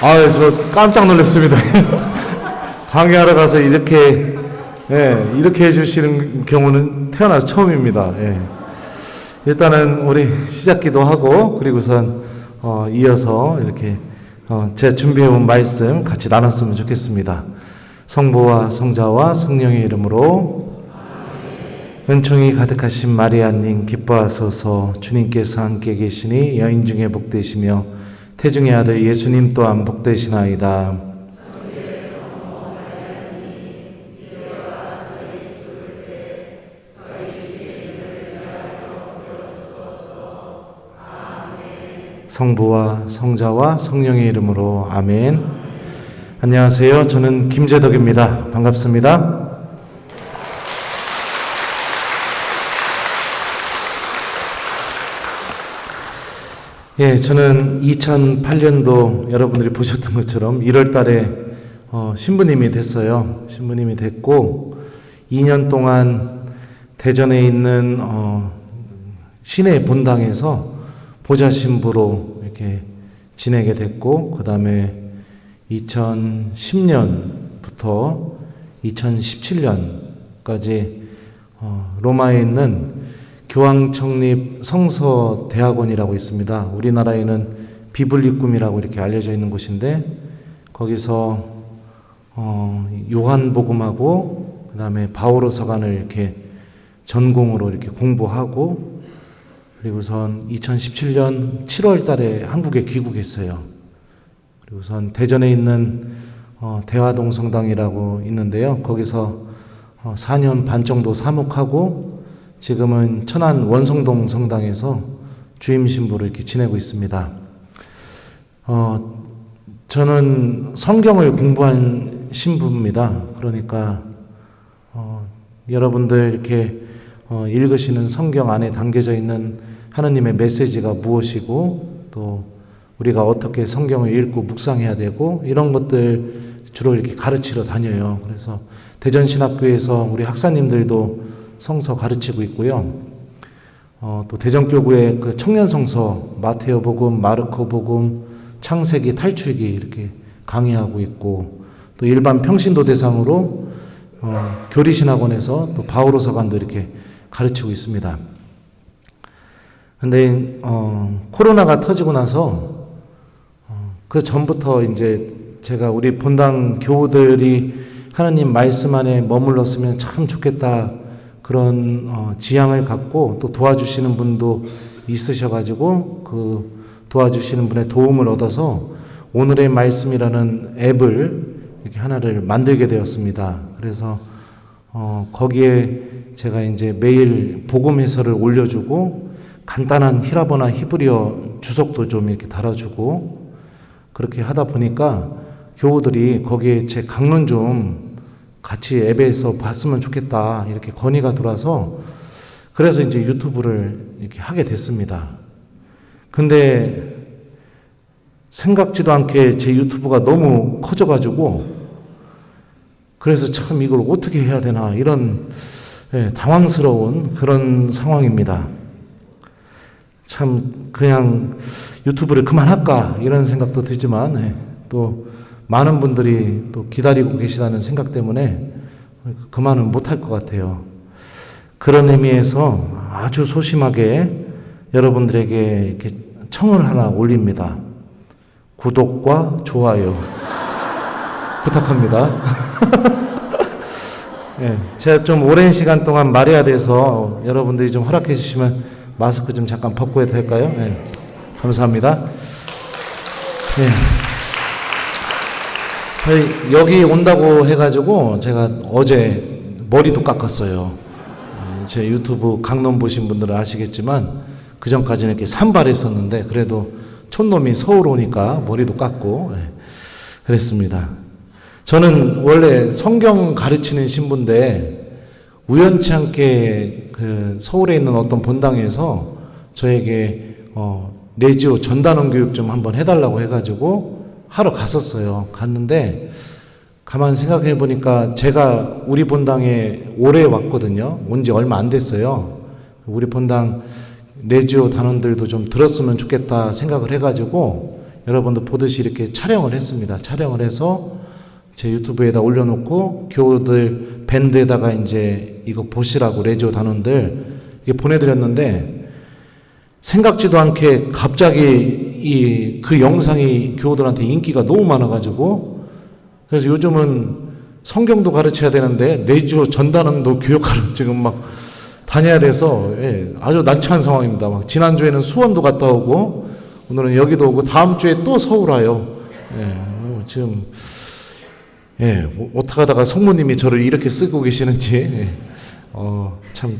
저 깜짝 놀랐습니다. 강의하러 가서 이렇게, 이렇게 해주시는 경우는 태어나서 처음입니다. 일단은 우리 시작기도 하고, 그리고선, 이어서 이렇게, 제가 준비해온 말씀 같이 나눴으면 좋겠습니다. 성부와 성자와 성령의 이름으로, 은총이 가득하신 마리아님 기뻐하소서. 주님께서 함께 계시니 여인 중에 복되시며 태중의 아들 예수님 또한 복되시나이다. 성부와 성자와 성령의 이름으로 아멘. 안녕하세요. 저는 김재덕입니다. 반갑습니다. 저는 2008년도 여러분들이 보셨던 것처럼 1월 달에 신부님이 됐어요. 신부님이 됐고 2년 동안 대전에 있는 시내 본당에서 보좌 신부로 이렇게 지내게 됐고, 그 다음에 2010년부터 2017년까지 로마에 있는 교황청립 성서대학원이라고 있습니다. 우리나라에는 비블리꿈이라고 이렇게 알려져 있는 곳인데, 거기서 요한복음하고 그 다음에 바오로서관을 이렇게 전공으로 이렇게 공부하고, 그리고선 2017년 7월 달에 한국에 귀국했어요. 그리고선 대전에 있는 대화동 성당이라고 있는데요. 거기서 4년 반 정도 사목하고 지금은 천안 원성동 성당에서 주임 신부를 이렇게 지내고 있습니다. 저는 성경을 공부한 신부입니다. 그러니까 여러분들 이렇게 읽으시는 성경 안에 담겨져 있는 하나님의 메시지가 무엇이고, 또 우리가 어떻게 성경을 읽고 묵상해야 되고, 이런 것들 주로 이렇게 가르치러 다녀요. 그래서 대전신학교에서 우리 학사님들도 성서 가르치고 있고요. 또 대전교구의 그 청년성서, 마테오복음, 마르코복음, 창세기, 탈출기 이렇게 강의하고 있고, 또 일반 평신도 대상으로 교리신학원에서 또 바오로서관도 이렇게 가르치고 있습니다. 근데 코로나가 터지고 나서 그 전부터 이제 제가 우리 본당 교우들이 하나님 말씀 안에 머물렀으면 참 좋겠다, 그런 지향을 갖고 또 도와주시는 분도 있으셔가지고 그 도와주시는 분의 도움을 얻어서 오늘의 말씀이라는 앱을 이렇게 하나를 만들게 되었습니다. 그래서 거기에 제가 이제 매일 복음 해설을 올려주고, 간단한 히라보나 히브리어 주석도 좀 이렇게 달아주고, 그렇게 하다 보니까 교우들이 거기에 제 강론 좀 같이 앱에서 봤으면 좋겠다, 이렇게 건의가 들어와서, 그래서 이제 유튜브를 이렇게 하게 됐습니다. 근데 생각지도 않게 제 유튜브가 너무 커져가지고, 그래서 참 이걸 어떻게 해야 되나, 이런 당황스러운 그런 상황입니다. 참 그냥 유튜브를 그만할까 이런 생각도 들지만, 또 많은 분들이 또 기다리고 계시다는 생각 때문에 그만은 못할 것 같아요. 그런 의미에서 아주 소심하게 여러분들에게 이렇게 청을 하나 올립니다. 구독과 좋아요 부탁합니다. 제가 좀 오랜 시간 동안 말해야 돼서 여러분들이 좀 허락해 주시면 마스크 좀 잠깐 벗고 해도 될까요? 감사합니다. 여기 온다고 해가지고 제가 어제 머리도 깎았어요. 제 유튜브 강론 보신 분들은 아시겠지만 그 전까지는 이렇게 산발했었는데, 그래도 촌놈이 서울 오니까 머리도 깎고 그랬습니다. 저는 원래 성경 가르치는 신부인데 우연치 않게 그 서울에 있는 어떤 본당에서 저에게 레지오 전단원 교육 좀 한번 해달라고 해가지고 하러 갔었어요. 갔는데 가만 생각해 보니까 제가 우리 본당에 오래 왔거든요. 온 지 얼마 안 됐어요. 우리 본당 레지오 단원들도 좀 들었으면 좋겠다 생각을 해가지고 여러분들 보듯이 이렇게 촬영을 했습니다. 촬영을 해서 제 유튜브에다 올려놓고 교우들 밴드에다가 이제 이거 보시라고 레지오 단원들 이게 보내드렸는데 생각지도 않게 갑자기 그 영상이 교우들한테 인기가 너무 많아가지고 그래서 요즘은 성경도 가르쳐야 되는데 레지오 전단원도 교육하러 지금 막 다녀야 돼서 아주 난처한 상황입니다. 막 지난주에는 수원도 갔다 오고 오늘은 여기도 오고 다음 주에 또 서울 와요. 지금 어떻게 하다가 성모님이 저를 이렇게 쓰고 계시는지 참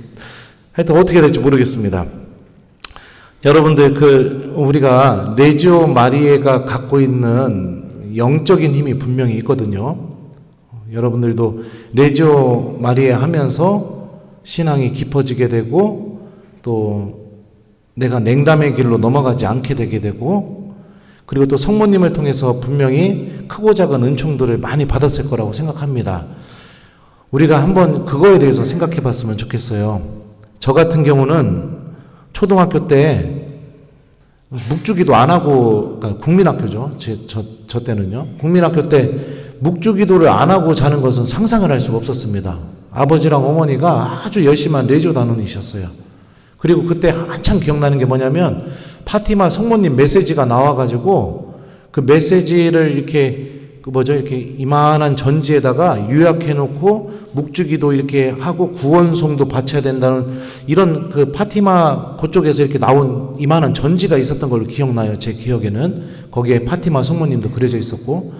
하여튼 어떻게 될지 모르겠습니다. 여러분들 우리가 레지오 마리에가 갖고 있는 영적인 힘이 분명히 있거든요. 여러분들도 레지오 마리에 하면서 신앙이 깊어지게 되고 또 내가 냉담의 길로 넘어가지 않게 되게 되고 그리고 또 성모님을 통해서 분명히 크고 작은 은총들을 많이 받았을 거라고 생각합니다. 우리가 한번 그거에 대해서 생각해 봤으면 좋겠어요. 저 같은 경우는 초등학교 때 묵주기도 안 하고, 그러니까 국민학교죠. 저 때는요. 국민학교 때 묵주기도를 안 하고 자는 것은 상상을 할 수가 없었습니다. 아버지랑 어머니가 아주 열심한 레지오 단원이셨어요. 그리고 그때 한참 기억나는 게 뭐냐면 파티마 성모님 메시지가 나와가지고 그 메시지를 이렇게 이렇게 이만한 전지에다가 요약해놓고 묵주기도 이렇게 하고 구원송도 바쳐야 된다는 이런 그 파티마 그쪽에서 이렇게 나온 이만한 전지가 있었던 걸로 기억나요. 제 기억에는 거기에 파티마 성모님도 그려져 있었고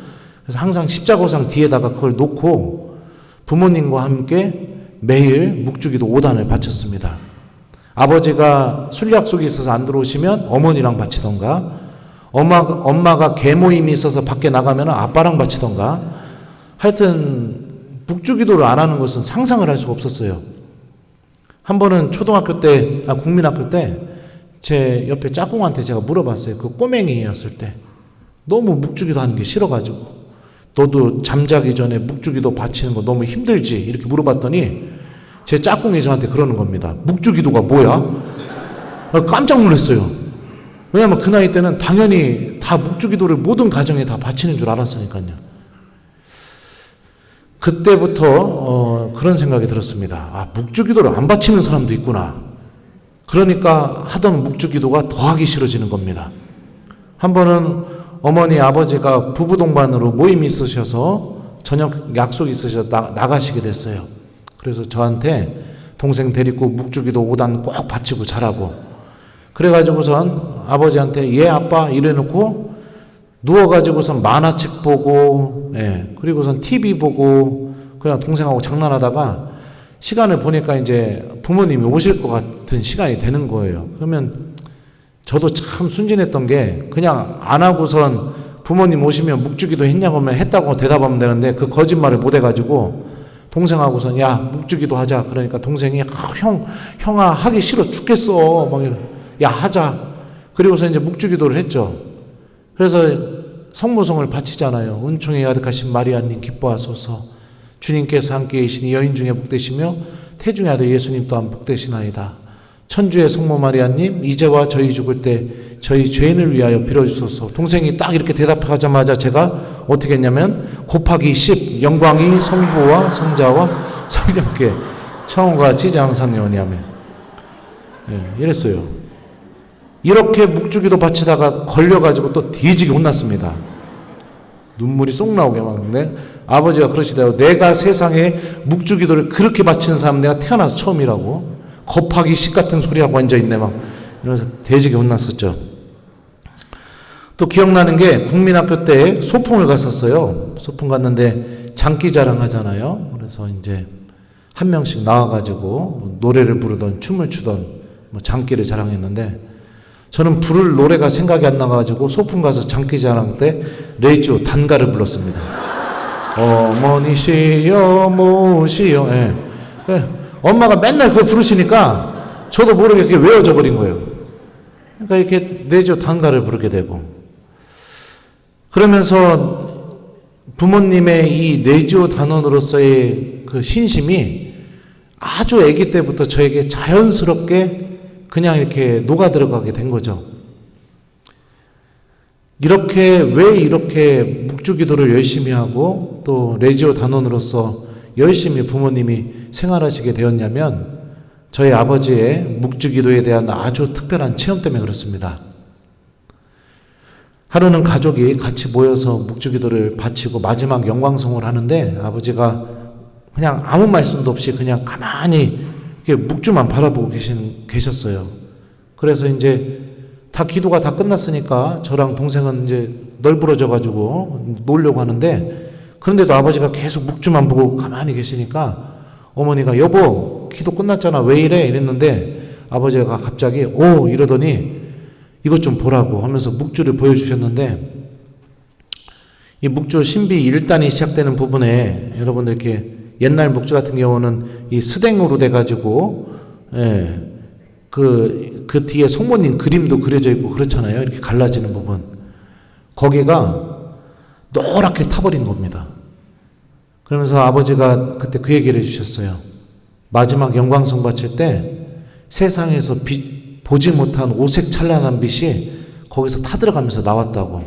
그래서 항상 십자고상 뒤에다가 그걸 놓고 부모님과 함께 매일 묵주기도 5단을 바쳤습니다. 아버지가 술 약속이 있어서 안 들어오시면 어머니랑 바치던가 엄마가 개모임이 있어서 밖에 나가면 아빠랑 바치던가 하여튼 묵주기도를 안 하는 것은 상상을 할 수가 없었어요. 한 번은 초등학교 때 국민학교 때 제 옆에 짝꿍한테 제가 물어봤어요. 그 꼬맹이였을 때 너무 묵주기도 하는 게 싫어가지고 너도 잠자기 전에 묵주기도 바치는 거 너무 힘들지? 이렇게 물어봤더니 제 짝꿍이 저한테 그러는 겁니다. 묵주기도가 뭐야? 깜짝 놀랐어요. 왜냐하면 그 나이 때는 당연히 다 묵주기도를 모든 가정에 다 바치는 줄 알았으니까요. 그때부터 그런 생각이 들었습니다. 묵주기도를 안 바치는 사람도 있구나. 그러니까 하던 묵주기도가 더 하기 싫어지는 겁니다. 한 번은 어머니 아버지가 부부 동반으로 모임이 있으셔서 저녁 약속이 있으셔서 나가시게 됐어요. 그래서 저한테 동생 데리고 묵주기도 5단 꼭 바치고 자라고 그래가지고선 아버지한테 예 아빠 이래놓고 누워가지고선 만화책 보고 그리고선 TV 보고 그냥 동생하고 장난하다가 시간을 보니까 이제 부모님이 오실 것 같은 시간이 되는 거예요. 그러면 저도 참 순진했던 게 그냥 안 하고선 부모님 오시면 묵주기도 했냐고 하면 했다고 대답하면 되는데 그 거짓말을 못 해가지고 동생하고선 야 묵주기도 하자 그러니까 동생이 형아 하기 싫어 죽겠어 막 이러 야 하자 그리고서 이제 묵주기도를 했죠. 그래서 성모성을 바치잖아요. 은총이 가득하신 마리아님 기뻐하소서 주님께서 함께 계시니 여인 중에 복되시며 태중의 아들 예수님 또한 복되시나이다. 천주의 성모 마리아님 이제와 저희 죽을 때 저희 죄인을 위하여 빌어주소서. 동생이 딱 이렇게 대답하자마자 제가 어떻게 했냐면 곱하기 10 영광이 성부와 성자와 성령께 청과 같이 장상 영원히 이랬어요. 이렇게 묵주기도 바치다가 걸려가지고 또 뒤지게 혼났습니다. 눈물이 쏙 나오게 막. 아버지가 그러시더라고요. 내가 세상에 묵주기도를 그렇게 바치는 사람 내가 태어나서 처음이라고. 곱하기 10 같은 소리하고 앉아있네 막. 이러면서 대지게 혼났었죠. 또 기억나는 게 국민학교 때 소풍을 갔었어요. 소풍 갔는데 장기자랑 하잖아요. 그래서 이제 한 명씩 나와가지고 노래를 부르던 춤을 추던 장기를 자랑했는데 저는 부를 노래가 생각이 안 나가지고 소풍 가서 장기자랑 때 레지오 단가를 불렀습니다. 어머니시여 모시여. 엄마가 맨날 그걸 부르시니까 저도 모르게 그게 외워져 버린 거예요. 그러니까 이렇게 레지오 단가를 부르게 되고 그러면서 부모님의 이 레지오 단원으로서의 그 신심이 아주 아기 때부터 저에게 자연스럽게 그냥 이렇게 녹아 들어가게 된 거죠. 왜 이렇게 묵주기도를 열심히 하고 또 레지오 단원으로서 열심히 부모님이 생활하시게 되었냐면 저희 아버지의 묵주기도에 대한 아주 특별한 체험 때문에 그렇습니다. 하루는 가족이 같이 모여서 묵주기도를 바치고 마지막 영광송을 하는데 아버지가 그냥 아무 말씀도 없이 그냥 가만히 이렇게 묵주만 바라보고 계셨어요. 그래서 이제 다 기도가 다 끝났으니까 저랑 동생은 이제 널브러져 가지고 놀려고 하는데 그런데도 아버지가 계속 묵주만 보고 가만히 계시니까 어머니가 여보 기도 끝났잖아 왜 이래 이랬는데 아버지가 갑자기 오 이러더니 이것 좀 보라고 하면서 묵주를 보여주셨는데 이 묵주 신비 1단이 시작되는 부분에 여러분들 이렇게 옛날 묵주 같은 경우는 이 스댕으로 돼가지고 그 뒤에 성모님 그림도 그려져 있고 그렇잖아요. 이렇게 갈라지는 부분. 거기가 노랗게 타버린 겁니다. 그러면서 아버지가 그때 그 얘기를 해주셨어요. 마지막 영광송 바칠 때 세상에서 보지 못한 오색 찬란한 빛이 거기서 타들어가면서 나왔다고.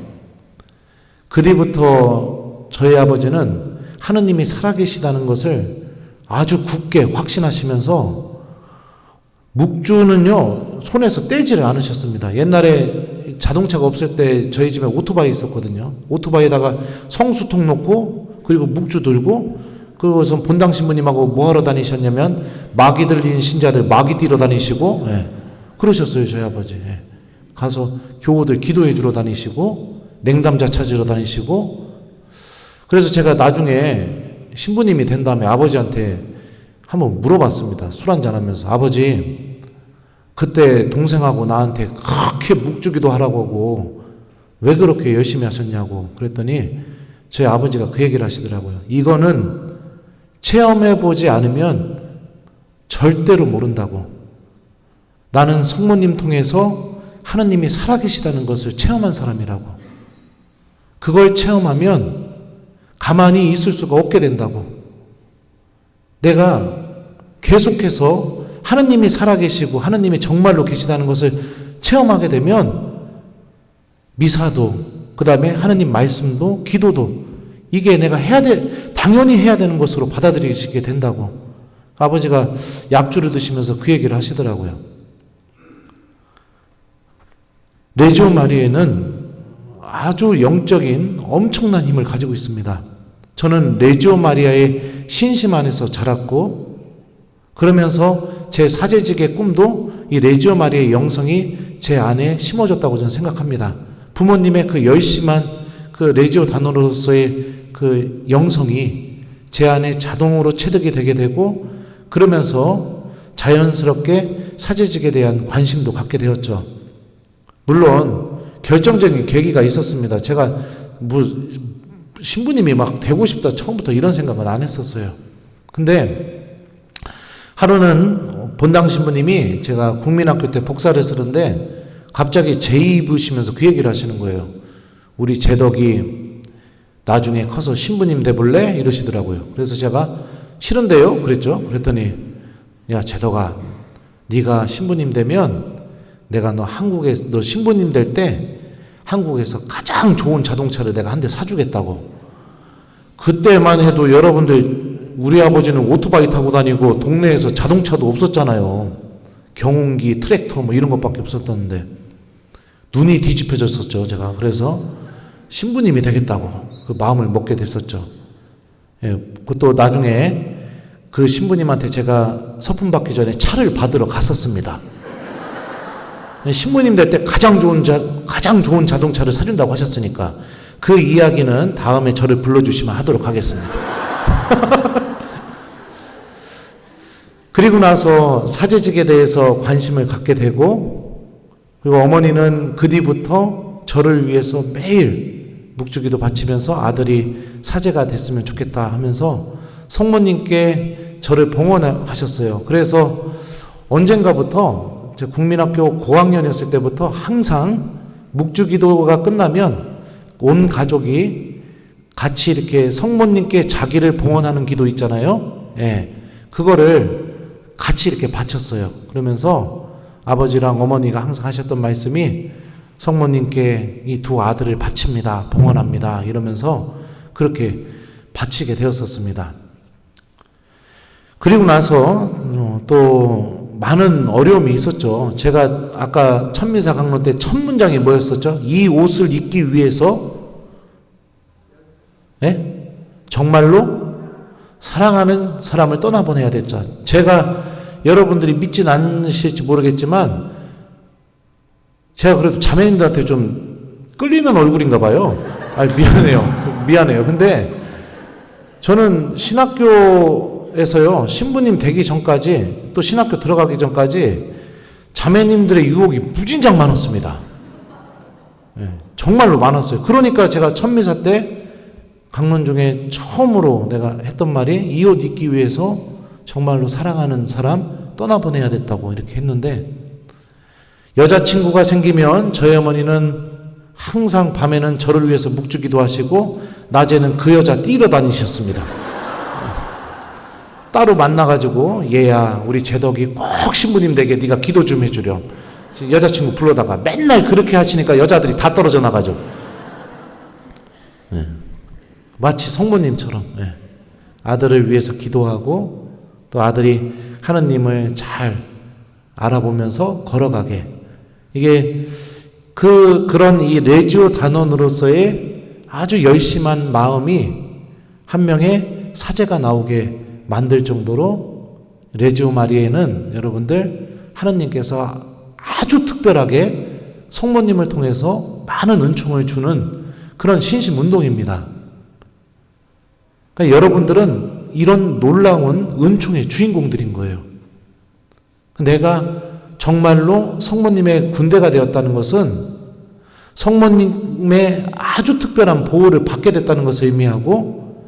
그 뒤부터 저희 아버지는 하느님이 살아계시다는 것을 아주 굳게 확신하시면서 묵주는요 손에서 떼지를 않으셨습니다. 옛날에 자동차가 없을 때 저희 집에 오토바이 있었거든요. 오토바이에다가 성수통 놓고 그리고 묵주 들고 그리고서 본당 신부님하고 뭐하러 다니셨냐면 마귀 들린 신자들 마귀 띠러 다니시고 그러셨어요. 저희 아버지 가서 교우들 기도해 주러 다니시고 냉담자 찾으러 다니시고. 그래서 제가 나중에 신부님이 된 다음에 아버지한테 한번 물어봤습니다. 술 한잔 하면서 아버지 그때 동생하고 나한테 그렇게 묵주기도 하라고 하고 왜 그렇게 열심히 하셨냐고 그랬더니 저희 아버지가 그 얘기를 하시더라고요. 이거는 체험해보지 않으면 절대로 모른다고. 나는 성모님 통해서 하느님이 살아계시다는 것을 체험한 사람이라고. 그걸 체험하면 가만히 있을 수가 없게 된다고. 내가 계속해서 하느님이 살아계시고 하느님이 정말로 계시다는 것을 체험하게 되면 미사도 그 다음에 하느님 말씀도 기도도 이게 내가 당연히 해야 되는 것으로 받아들이시게 된다고. 아버지가 약주를 드시면서 그 얘기를 하시더라고요. 레지오 마리에는 아주 영적인 엄청난 힘을 가지고 있습니다. 저는 레지오 마리아의 신심 안에서 자랐고 그러면서 제 사제직의 꿈도 이 레지오 마리아의 영성이 제 안에 심어졌다고 저는 생각합니다. 부모님의 그 열심한 그 레지오 단원으로서의 그 영성이 제 안에 자동으로 체득이 되게 되고 그러면서 자연스럽게 사제직에 대한 관심도 갖게 되었죠. 물론 결정적인 계기가 있었습니다. 제가 신부님이 막 되고 싶다 처음부터 이런 생각은 안 했었어요. 근데 하루는 본당 신부님이 제가 국민학교 때 복사를 쓰는데 갑자기 제 입으시면서 그 얘기를 하시는 거예요. 우리 제덕이 나중에 커서 신부님 돼볼래? 이러시더라고요. 그래서 제가 싫은데요? 그랬죠. 그랬더니 야 제덕아 네가 신부님 되면 내가 너 신부님 될 때 한국에서 가장 좋은 자동차를 내가 한 대 사주겠다고. 그때만 해도 여러분들 우리 아버지는 오토바이 타고 다니고 동네에서 자동차도 없었잖아요. 경운기, 트랙터 뭐 이런 것밖에 없었던데 눈이 뒤집혀졌었죠. 제가 그래서 신부님이 되겠다고 그 마음을 먹게 됐었죠. 그것도 나중에 그 신부님한테 제가 서품 받기 전에 차를 받으러 갔었습니다. 신부님 될 때 가장 좋은 자동차를 사준다고 하셨으니까 그 이야기는 다음에 저를 불러주시면 하도록 하겠습니다. 그리고 나서 사제직에 대해서 관심을 갖게 되고 그리고 어머니는 그 뒤부터 저를 위해서 매일 묵주기도 바치면서 아들이 사제가 됐으면 좋겠다 하면서 성모님께 저를 봉헌하셨어요. 그래서 언젠가부터 제가 국민학교 고학년이었을 때부터 항상 묵주기도가 끝나면 온 가족이 같이 이렇게 성모님께 자기를 봉헌하는 기도 있잖아요. 그거를 같이 이렇게 바쳤어요. 그러면서 아버지랑 어머니가 항상 하셨던 말씀이 성모님께 이 두 아들을 바칩니다. 봉헌합니다. 이러면서 그렇게 바치게 되었었습니다. 그리고 나서 또 많은 어려움이 있었죠. 제가 아까 천미사 강론 때 첫 문장이 뭐였었죠? 이 옷을 입기 위해서 정말로 사랑하는 사람을 떠나보내야 됐죠. 제가 여러분들이 믿진 않으실지 모르겠지만 제가 그래도 자매님들한테 좀 끌리는 얼굴인가 봐요. 미안해요. 근데 저는 신학교에서요, 신부님 되기 전까지, 또 신학교 들어가기 전까지 자매님들의 유혹이 무진장 많았습니다. 정말로 많았어요. 그러니까 제가 천미사 때 강론 중에 처음으로 내가 했던 말이 이 옷 입기 위해서 정말로 사랑하는 사람 떠나보내야 됐다고 이렇게 했는데, 여자친구가 생기면 저희 어머니는 항상 밤에는 저를 위해서 묵주기도 하시고 낮에는 그 여자 뛰러 다니셨습니다. 따로 만나가지고 얘야 우리 제덕이 꼭 신부님 댁에 네가 기도 좀 해주렴. 여자친구 불러다가 맨날 그렇게 하시니까 여자들이 다 떨어져 나가죠. 마치 성모님처럼 아들을 위해서 기도하고 또 아들이 하느님을 잘 알아보면서 걸어가게, 이게 그런 이 레지오 단원으로서의 아주 열심한 마음이 한 명의 사제가 나오게 만들 정도로 레지오 마리에는 여러분들 하느님께서 아주 특별하게 성모님을 통해서 많은 은총을 주는 그런 신심 운동입니다. 그러니까 여러분들은 이런 놀라운 은총의 주인공들인 거예요. 내가 정말로 성모님의 군대가 되었다는 것은 성모님의 아주 특별한 보호를 받게 됐다는 것을 의미하고,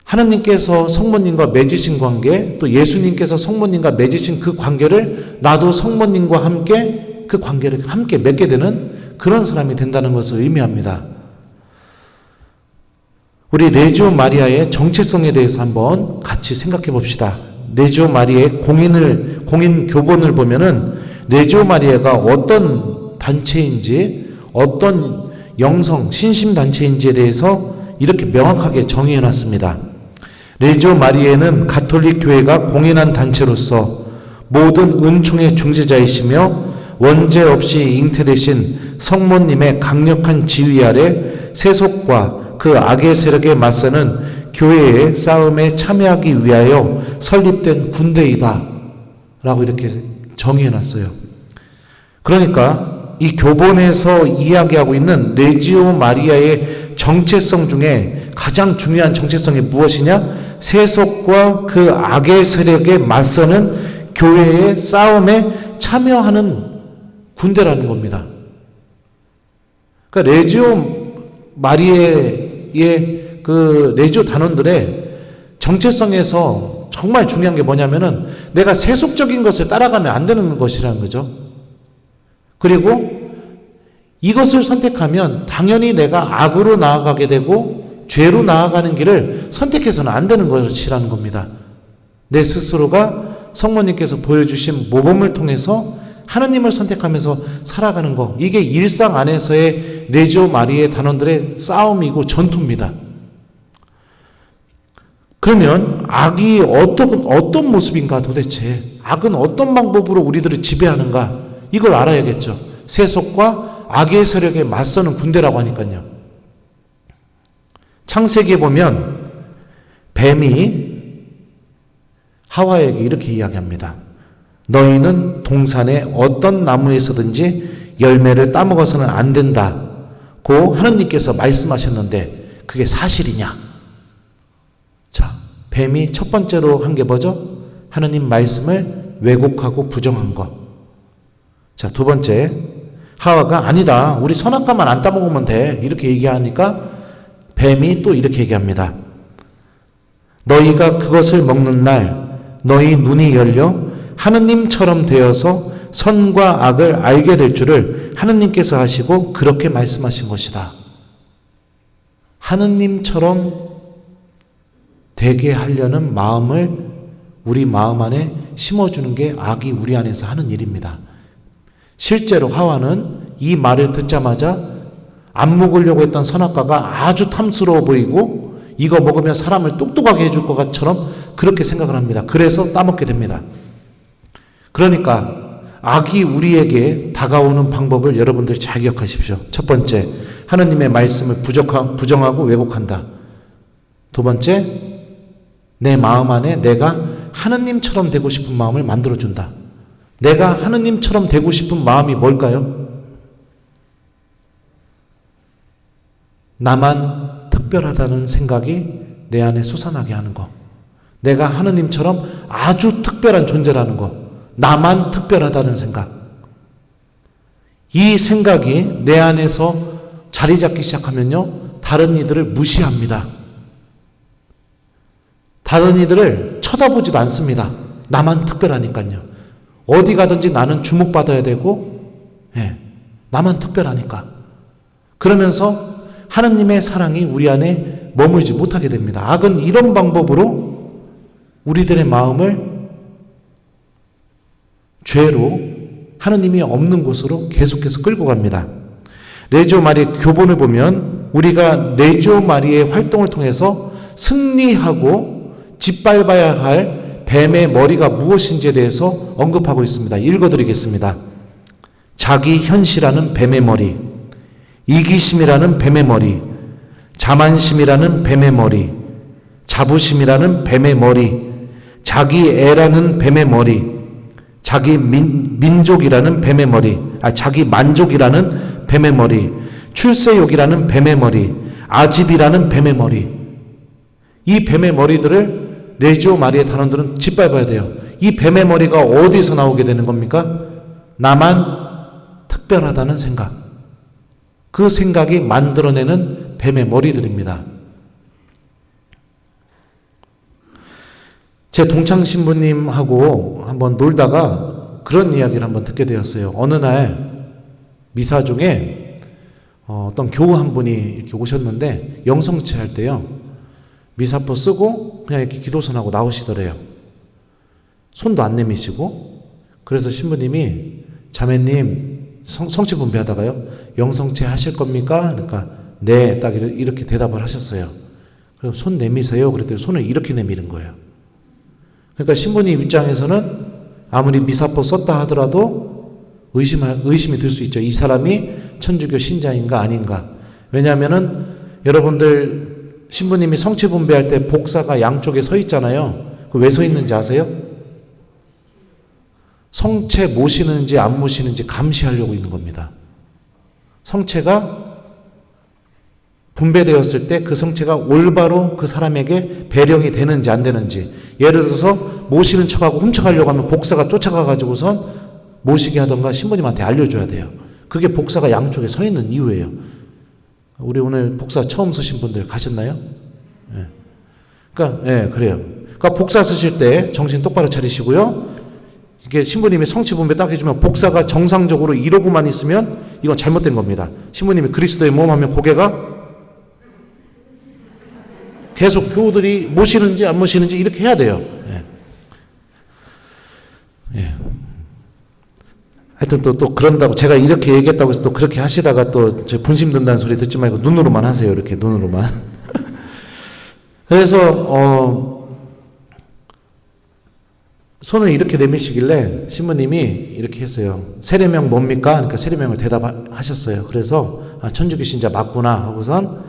하나님께서 성모님과 맺으신 관계, 또 예수님께서 성모님과 맺으신 그 관계를 나도 성모님과 함께 그 관계를 함께 맺게 되는 그런 사람이 된다는 것을 의미합니다. 우리 레지오 마리아의 정체성에 대해서 한번 같이 생각해 봅시다. 레지오 마리아의 공인 교본을 보면은 레지오 마리아가 어떤 단체인지, 어떤 영성 신심 단체인지에 대해서 이렇게 명확하게 정의해 놨습니다. 레지오 마리아는 가톨릭 교회가 공인한 단체로서 모든 은총의 중재자이시며 원죄 없이 잉태되신 성모님의 강력한 지휘 아래 세속과 그 악의 세력에 맞서는 교회의 싸움에 참여하기 위하여 설립된 군대이다 라고 이렇게 정의해 놨어요. 그러니까 이 교본에서 이야기하고 있는 레지오 마리아의 정체성 중에 가장 중요한 정체성이 무엇이냐? 세속과 그 악의 세력에 맞서는 교회의 싸움에 참여하는 군대라는 겁니다. 그러니까 레지오 마리아의 그 레지오 단원들의 정체성에서 정말 중요한 게 뭐냐면은 내가 세속적인 것을 따라가면 안 되는 것이라는 거죠. 그리고 이것을 선택하면 당연히 내가 악으로 나아가게 되고 죄로 나아가는 길을 선택해서는 안 되는 것이라는 겁니다. 내 스스로가 성모님께서 보여주신 모범을 통해서 하나님을 선택하면서 살아가는 것, 이게 일상 안에서의 레지오 마리아의 단원들의 싸움이고 전투입니다. 그러면 악이 어떤 모습인가, 도대체 악은 어떤 방법으로 우리들을 지배하는가, 이걸 알아야겠죠. 세속과 악의 세력에 맞서는 군대라고 하니까요. 창세기에 보면 뱀이 하와에게 이렇게 이야기합니다. 너희는 동산의 어떤 나무에서든지 열매를 따먹어서는 안 된다고 하느님께서 말씀하셨는데 그게 사실이냐? 자, 뱀이 첫 번째로 한 게 뭐죠? 하느님 말씀을 왜곡하고 부정한 것. 자, 두 번째, 하와가 아니다, 우리 선악과만 안 따먹으면 돼, 이렇게 얘기하니까 뱀이 또 이렇게 얘기합니다. 너희가 그것을 먹는 날 너희 눈이 열려 하느님처럼 되어서 선과 악을 알게 될 줄을 하느님께서 하시고 그렇게 말씀하신 것이다. 하느님처럼 되게 하려는 마음을 우리 마음 안에 심어주는 게 악이 우리 안에서 하는 일입니다. 실제로 하와는 이 말을 듣자마자 안 먹으려고 했던 선악과가 아주 탐스러워 보이고 이거 먹으면 사람을 똑똑하게 해줄 것처럼 그렇게 생각을 합니다. 그래서 따먹게 됩니다. 그러니까 악이 우리에게 다가오는 방법을 여러분들이 잘 기억하십시오. 첫 번째, 하느님의 말씀을 부정하고 왜곡한다. 두 번째, 내 마음 안에 내가 하느님처럼 되고 싶은 마음을 만들어준다. 내가 하느님처럼 되고 싶은 마음이 뭘까요? 나만 특별하다는 생각이 내 안에 솟아나게 하는 거. 내가 하느님처럼 아주 특별한 존재라는 거. 나만 특별하다는 생각. 이 생각이 내 안에서 자리 잡기 시작하면요, 다른 이들을 무시합니다. 다른 이들을 쳐다보지도 않습니다. 나만 특별하니까요. 어디 가든지 나는 주목받아야 되고, 나만 특별하니까. 그러면서 하느님의 사랑이 우리 안에 머물지 못하게 됩니다. 악은 이런 방법으로 우리들의 마음을 죄로 하느님이 없는 곳으로 계속해서 끌고 갑니다. 레지오 마리의 교본을 보면 우리가 레지오 마리의 활동을 통해서 승리하고 짓밟아야 할 뱀의 머리가 무엇인지에 대해서 언급하고 있습니다. 읽어드리겠습니다. 자기 현시라는 뱀의 머리, 이기심이라는 뱀의 머리, 자만심이라는 뱀의 머리, 자부심이라는 뱀의 머리, 자기 애라는 뱀의 머리, 자기 민족이라는 뱀의 머리, 자기 만족이라는 뱀의 머리, 출세욕이라는 뱀의 머리, 아집이라는 뱀의 머리. 이 뱀의 머리들을 레지오 마리의 단원들은 짓밟아야 돼요. 이 뱀의 머리가 어디서 나오게 되는 겁니까? 나만 특별하다는 생각. 그 생각이 만들어내는 뱀의 머리들입니다. 제 동창 신부님하고 한번 놀다가 그런 이야기를 한번 듣게 되었어요. 어느 날 미사 중에 어떤 교우 한 분이 이렇게 오셨는데 영성체 할 때요, 미사포 쓰고 그냥 이렇게 기도선하고 나오시더래요. 손도 안 내미시고. 그래서 신부님이 자매님 성체 분배하다가요, 영성체 하실 겁니까? 그러니까 네, 딱 이렇게 대답을 하셨어요. 그리고 손 내미세요. 그랬더니 손을 이렇게 내미는 거예요. 그러니까 신부님 입장에서는 아무리 미사포 썼다 하더라도 의심이 들 수 있죠. 이 사람이 천주교 신자인가 아닌가. 왜냐하면은 여러분들 신부님이 성체 분배할 때 복사가 양쪽에 서 있잖아요. 그 왜 서 있는지 아세요? 성체 모시는지 안 모시는지 감시하려고 있는 겁니다. 성체가 분배되었을 때 그 성체가 올바로 그 사람에게 배령이 되는지 안 되는지. 예를 들어서 모시는 척하고 훔쳐가려고 하면 복사가 쫓아가가지고선 모시게 하던가 신부님한테 알려줘야 돼요. 그게 복사가 양쪽에 서 있는 이유예요. 우리 오늘 복사 처음 쓰신 분들 가셨나요? 예. 그러니까, 그래요. 그러니까 복사 쓰실 때 정신 똑바로 차리시고요. 이게 신부님이 성체 분배 딱 해주면 복사가 정상적으로 이러고만 있으면 이건 잘못된 겁니다. 신부님이 그리스도의 몸 하면 고개가 계속 교우들이 모시는지 안 모시는지 이렇게 해야 돼요. 하여튼 또 그런다고 제가 이렇게 얘기했다고 해서 또 그렇게 하시다가 또 저 분심 든다는 소리 듣지 말고 눈으로만 하세요. 이렇게 눈으로만. 그래서 손을 이렇게 내미시길래 신부님이 이렇게 했어요. 세례명 뭡니까? 그러니까 세례명을 대답하셨어요. 그래서 천주교 신자 맞구나 하고선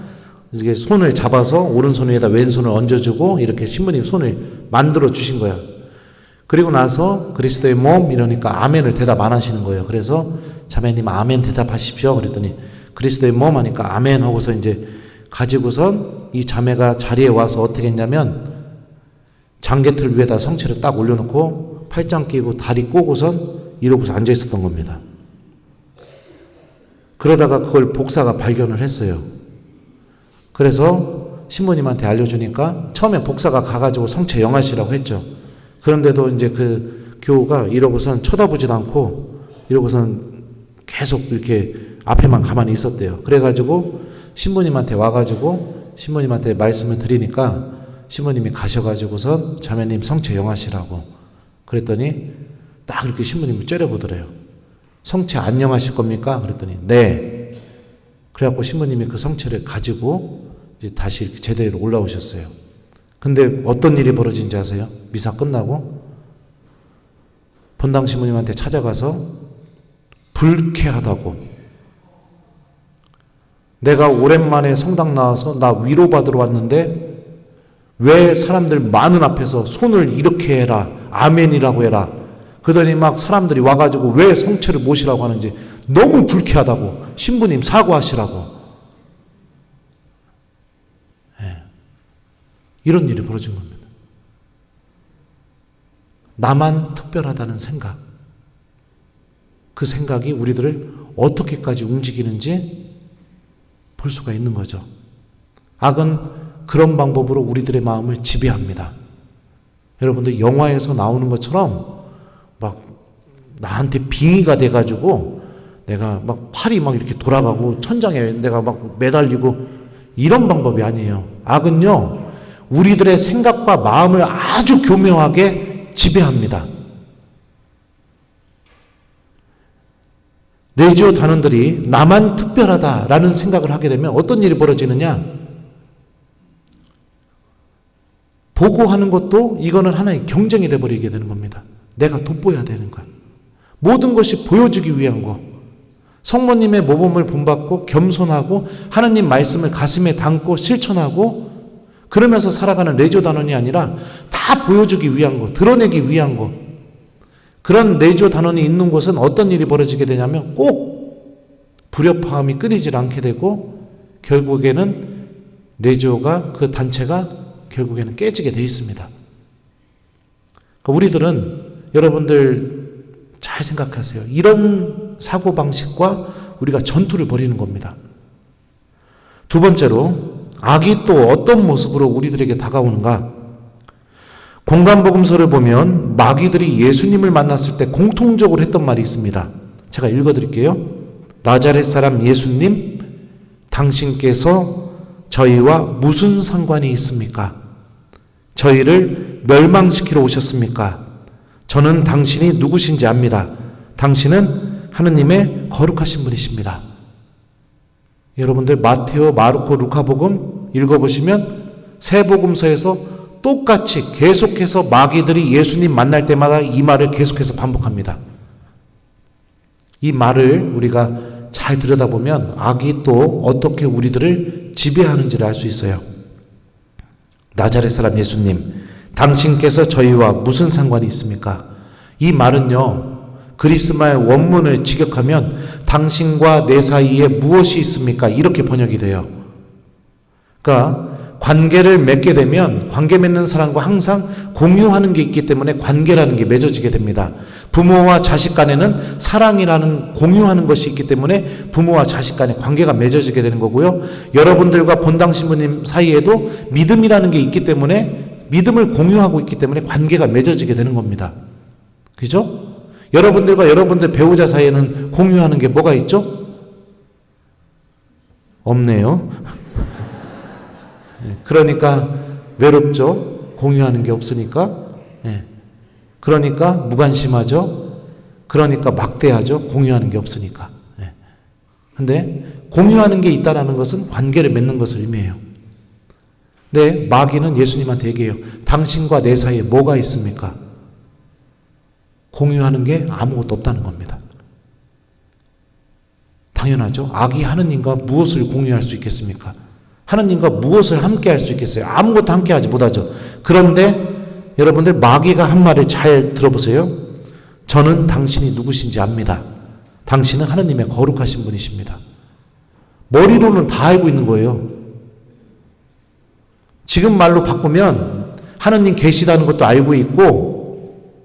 이게 손을 잡아서 오른손 위에다 왼손을 얹어주고 이렇게 신부님 손을 만들어 주신 거예요. 그리고 나서 그리스도의 몸 이러니까 아멘을 대답 안 하시는 거예요. 그래서 자매님 아멘 대답하십시오. 그랬더니 그리스도의 몸 하니까 아멘 하고서 이제 가지고선 이 자매가 자리에 와서 어떻게 했냐면 장개틀 위에다 성체를 딱 올려놓고 팔짱 끼고 다리 꼬고선 이러고서 앉아 있었던 겁니다. 그러다가 그걸 복사가 발견을 했어요. 그래서 신부님한테 알려주니까 처음에 복사가 가가지고 성체 영하시라고 했죠. 그런데도 이제 그 교우가 이러고선 쳐다보지도 않고 이러고선 계속 이렇게 앞에만 가만히 있었대요. 그래가지고 신부님한테 와가지고 신부님한테 말씀을 드리니까 신부님이 가셔가지고선 자매님 성체 영하시라고 그랬더니 딱 이렇게 신부님을 째려보더래요. 성체 안녕하실 겁니까? 그랬더니 네. 그래갖고 신부님이 그 성체를 가지고 이제 다시 이렇게 제대로 올라오셨어요. 근데 어떤 일이 벌어진지 아세요? 미사 끝나고 본당 신부님한테 찾아가서 불쾌하다고, 내가 오랜만에 성당 나와서 나 위로받으러 왔는데 왜 사람들 많은 앞에서 손을 이렇게 해라, 아멘이라고 해라, 그러더니 막 사람들이 와가지고 왜 성체를 모시라고 하는지 너무 불쾌하다고, 신부님 사과하시라고. 이런 일이 벌어진 겁니다. 나만 특별하다는 생각, 그 생각이 우리들을 어떻게까지 움직이는지 볼 수가 있는 거죠. 악은 그런 방법으로 우리들의 마음을 지배합니다. 여러분들 영화에서 나오는 것처럼 막 나한테 빙의가 돼가지고 내가 막 팔이 막 이렇게 돌아가고 천장에 내가 막 매달리고 이런 방법이 아니에요. 악은요, 우리들의 생각과 마음을 아주 교묘하게 지배합니다. 레지오 단원들이 나만 특별하다라는 생각을 하게 되면 어떤 일이 벌어지느냐? 보고하는 것도 이거는 하나의 경쟁이 돼버리게 되는 겁니다. 내가 돋보여야 되는 거야. 모든 것이 보여주기 위한 거. 성모님의 모범을 본받고 겸손하고 하나님 말씀을 가슴에 담고 실천하고 그러면서 살아가는 레지오 단원이 아니라 다 보여주기 위한 거, 드러내기 위한 거. 그런 레지오 단원이 있는 곳은 어떤 일이 벌어지게 되냐면 꼭 불협화음이 끊이질 않게 되고 결국에는 레지오가, 그 단체가 결국에는 깨지게 돼 있습니다. 그러니까 우리들은, 여러분들 잘 생각하세요. 이런 사고방식과 우리가 전투를 벌이는 겁니다. 두 번째로, 악이 또 어떤 모습으로 우리들에게 다가오는가? 공간복음서를 보면 마귀들이 예수님을 만났을 때 공통적으로 했던 말이 있습니다. 제가 읽어드릴게요. 나자렛 사람 예수님, 당신께서 저희와 무슨 상관이 있습니까? 저희를 멸망시키러 오셨습니까? 저는 당신이 누구신지 압니다. 당신은 하느님의 거룩하신 분이십니다. 여러분들 마테오, 마르코, 루카복음 읽어보시면 세 복음서에서 똑같이 계속해서 마귀들이 예수님 만날 때마다 이 말을 계속해서 반복합니다. 이 말을 우리가 잘 들여다보면 악이 또 어떻게 우리들을 지배하는지를 알 수 있어요. 나자렛 사람 예수님, 당신께서 저희와 무슨 상관이 있습니까? 이 말은요, 그리스말 원문을 직역하면 당신과 내 사이에 무엇이 있습니까? 이렇게 번역이 돼요. 그러니까 관계를 맺게 되면 관계 맺는 사람과 항상 공유하는 게 있기 때문에 관계라는 게 맺어지게 됩니다. 부모와 자식 간에는 사랑이라는 공유하는 것이 있기 때문에 부모와 자식 간의 관계가 맺어지게 되는 거고요. 여러분들과 본당 신부님 사이에도 믿음이라는 게 있기 때문에 믿음을 공유하고 있기 때문에 관계가 맺어지게 되는 겁니다. 그죠? 여러분들과 여러분들 배우자 사이에는 공유하는 게 뭐가 있죠? 없네요. 그러니까 외롭죠. 공유하는 게 없으니까. 그러니까 무관심하죠. 그러니까 막대하죠. 공유하는 게 없으니까. 근데 공유하는 게 있다는 것은 관계를 맺는 것을 의미해요. 근데 마귀는 예수님한테 얘기해요. 당신과 내 사이에 뭐가 있습니까? 공유하는 게 아무것도 없다는 겁니다. 당연하죠. 악이 하느님과 무엇을 공유할 수 있겠습니까? 하느님과 무엇을 함께 할 수 있겠어요? 아무것도 함께 하지 못하죠. 그런데 여러분들 마귀가 한 말을 잘 들어보세요. 저는 당신이 누구신지 압니다. 당신은 하느님의 거룩하신 분이십니다. 머리로는 다 알고 있는 거예요. 지금 말로 바꾸면 하느님 계시다는 것도 알고 있고,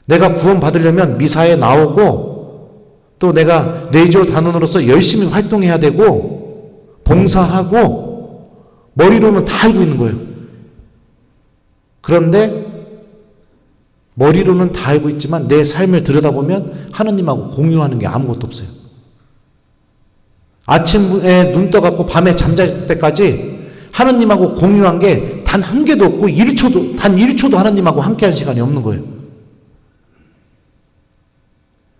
내가 구원 받으려면 미사에 나오고, 또 내가 레지오 단원으로서 열심히 활동해야 되고, 봉사하고, 머리로는 다 알고 있는 거예요. 그런데 머리로는 다 알고 있지만 내 삶을 들여다보면 하느님하고 공유하는 게 아무것도 없어요. 아침에 눈 떠갖고 밤에 잠잘 때까지 하느님하고 공유한 게 단 한 개도 없고 단 1초도 하느님하고 함께한 시간이 없는 거예요.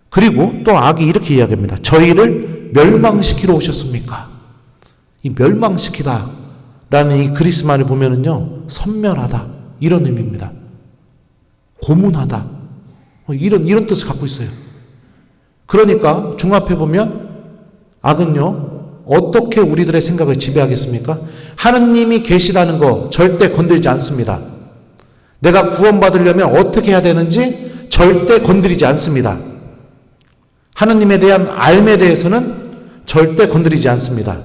그리고 또 악이 이렇게 이야기합니다. 저희를 멸망시키러 오셨습니까? 이 멸망시키다 라는 이 그리스 말을 보면은요, 선멸하다 이런 의미입니다. 고문하다 이런 뜻을 갖고 있어요. 그러니까 종합해 보면 악은요, 어떻게 우리들의 생각을 지배하겠습니까? 하느님이 계시다는 거 절대 건들지 않습니다. 내가 구원받으려면 어떻게 해야 되는지 절대 건드리지 않습니다. 하느님에 대한 알에 대해서는 절대 건드리지 않습니다.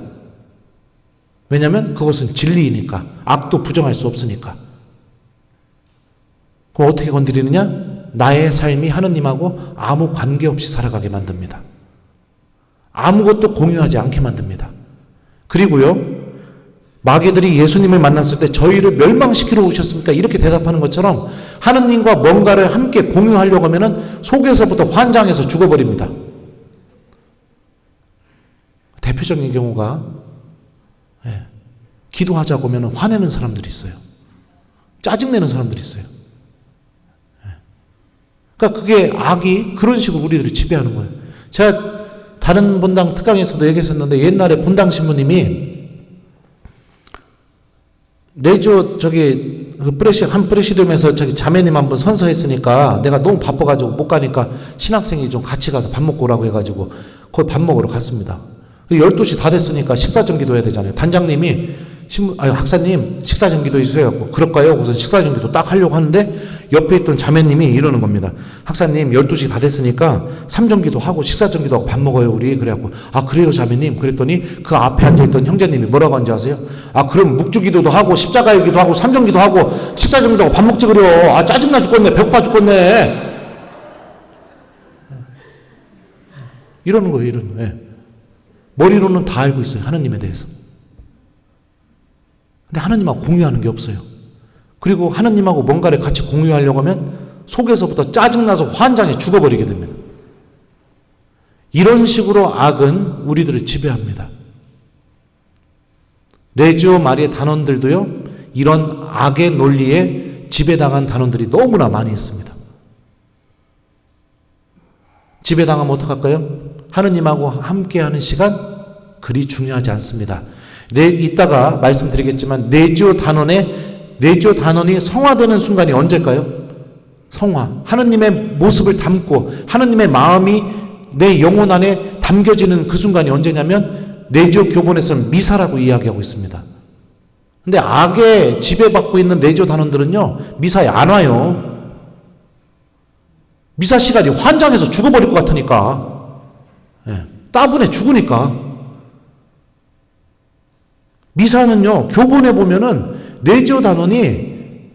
왜냐하면 그것은 진리이니까. 악도 부정할 수 없으니까. 그럼 어떻게 건드리느냐? 나의 삶이 하느님하고 아무 관계없이 살아가게 만듭니다. 아무것도 공유하지 않게 만듭니다. 그리고요, 마귀들이 예수님을 만났을 때 저희를 멸망시키러 오셨습니까? 이렇게 대답하는 것처럼 하느님과 뭔가를 함께 공유하려고 하면 속에서부터 환장해서 죽어버립니다. 대표적인 경우가 기도하자고 하면 화내는 사람들이 있어요. 짜증내는 사람들이 있어요. 그러니까 그게 악이 그런 식으로 우리들을 지배하는 거예요. 제가 다른 본당 특강에서도 얘기했었는데 옛날에 본당 신부님이 내조 한 프레시룸에서 자매님 한번 선서했으니까 내가 너무 바빠가지고 못 가니까 신학생이 좀 같이 가서 밥 먹고 오라고 해가지고 거기 밥 먹으러 갔습니다. 12시 다 됐으니까 식사정기도 해야 되잖아요. 단장님이 학사님 식사정기도 있어요. 그럴까요? 우선 식사정기도 딱 하려고 하는데 옆에 있던 자매님이 이러는 겁니다. 학사님 12시 다 됐으니까 삼정기도 하고 식사정기도 하고 밥 먹어요 우리. 그래갖고 그래요 자매님. 그랬더니 그 앞에 앉아있던 형제님이 뭐라고 하는지 아세요? 그럼 묵주기도도 하고 십자가일기도 하고 삼정기도 하고 식사정기도 하고 밥 먹지 그래요. 짜증나 죽겠네. 배고파 죽겠네. 이러는 거예요. 이러는 거예요. 머리로는 다 알고 있어요. 하느님에 대해서. 근데 하느님하고 공유하는 게 없어요. 그리고 하느님하고 뭔가를 같이 공유하려고 하면 속에서부터 짜증나서 환장해 죽어버리게 됩니다. 이런 식으로 악은 우리들을 지배합니다. 레지오 마리의 단원들도요, 이런 악의 논리에 지배당한 단원들이 너무나 많이 있습니다. 지배당하면 어떡할까요? 하느님하고 함께하는 시간 그리 중요하지 않습니다. 이따가 말씀드리겠지만 레지오 단원이 성화되는 순간이 언제일까요? 성화. 하느님의 모습을 담고 하느님의 마음이 내 영혼 안에 담겨지는 그 순간이 언제냐면 레지오 교본에서는 미사라고 이야기하고 있습니다. 근데 악에 지배받고 있는 레지오 단원들은요, 미사에 안 와요. 미사 시간이 환장해서 죽어버릴 것 같으니까. 따분해 죽으니까. 미사는요, 교본에 보면은 레지오 단원이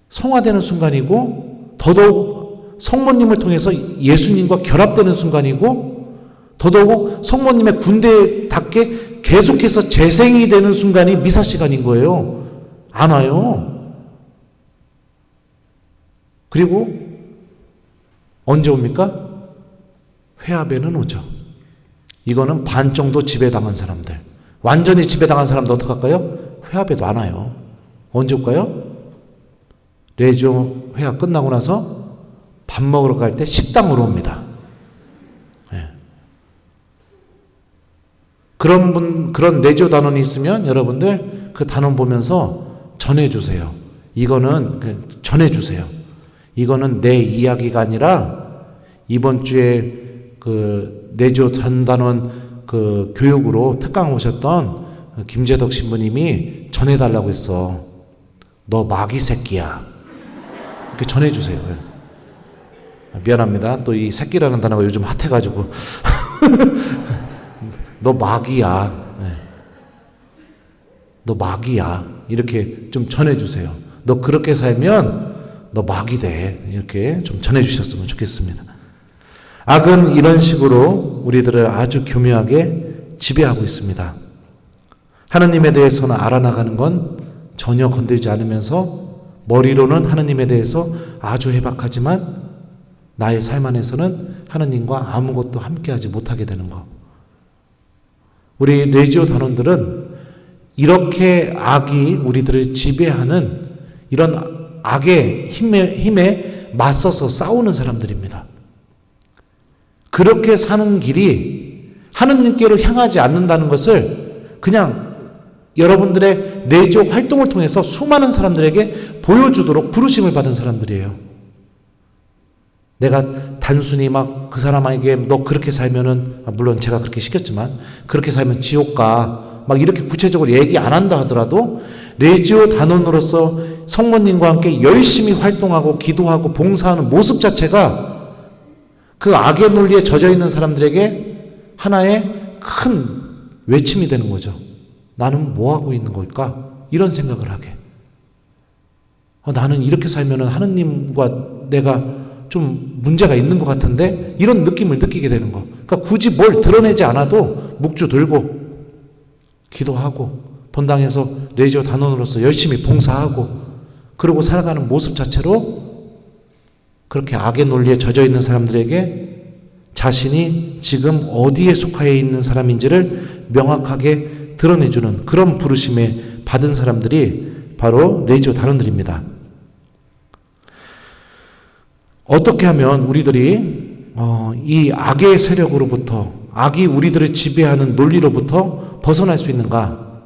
성화되는 순간이고, 더더욱 성모님을 통해서 예수님과 결합되는 순간이고, 더더욱 성모님의 군대답게 계속해서 재생이 되는 순간이 미사 시간인 거예요. 안 와요. 그리고 언제 옵니까? 회합에는 오죠. 이거는 반 정도 지배당한 사람들. 완전히 지배당한 사람도 어떡할까요? 회합에도 안 와요. 언제 올까요? 레지오 회합 끝나고 나서 밥 먹으러 갈 때 식당으로 옵니다. 그런 레지오 단원이 있으면 여러분들 그 단원 보면서 전해주세요. 전해주세요. 이거는 내 이야기가 아니라 이번 주에 그 레지오 전단원 그 교육으로 특강 오셨던 김재덕 신부님이 전해달라고 했어. 너 마귀 새끼야. 이렇게 전해주세요. 미안합니다. 또 이 새끼라는 단어가 요즘 핫해가지고. 너 마귀야. 너 마귀야. 이렇게 좀 전해주세요. 너 그렇게 살면 너 마귀 돼. 이렇게 좀 전해주셨으면 좋겠습니다. 악은 이런 식으로 우리들을 아주 교묘하게 지배하고 있습니다. 하나님에 대해서는 알아나가는 건 전혀 건들지 않으면서 머리로는 하나님에 대해서 아주 해박하지만 나의 삶 안에서는 하나님과 아무것도 함께하지 못하게 되는 것. 우리 레지오 단원들은 이렇게 악이 우리들을 지배하는 이런 악의 힘에 맞서서 싸우는 사람들입니다. 그렇게 사는 길이 하느님께로 향하지 않는다는 것을 그냥 여러분들의 내조 활동을 통해서 수많은 사람들에게 보여주도록 부르심을 받은 사람들이에요. 내가 단순히 막 그 사람에게 너 그렇게 살면은, 물론 제가 그렇게 시켰지만, 그렇게 살면 지옥 가, 막 이렇게 구체적으로 얘기 안 한다 하더라도 레지오 단원으로서 성모님과 함께 열심히 활동하고 기도하고 봉사하는 모습 자체가 그 악의 논리에 젖어 있는 사람들에게 하나의 큰 외침이 되는 거죠. 나는 뭐 하고 있는 걸까? 이런 생각을 하게. 나는 이렇게 살면은 하느님과 내가 좀 문제가 있는 것 같은데, 이런 느낌을 느끼게 되는 거. 그러니까 굳이 뭘 드러내지 않아도 묵주 들고 기도하고 본당에서 레지오 단원으로서 열심히 봉사하고 그러고 살아가는 모습 자체로 그렇게 악의 논리에 젖어 있는 사람들에게 자신이 지금 어디에 속하여 있는 사람인지를 명확하게 드러내주는 그런 부르심에 받은 사람들이 바로 레지오 단원들입니다. 어떻게 하면 우리들이 이 악의 세력으로부터, 악이 우리들을 지배하는 논리로부터 벗어날 수 있는가?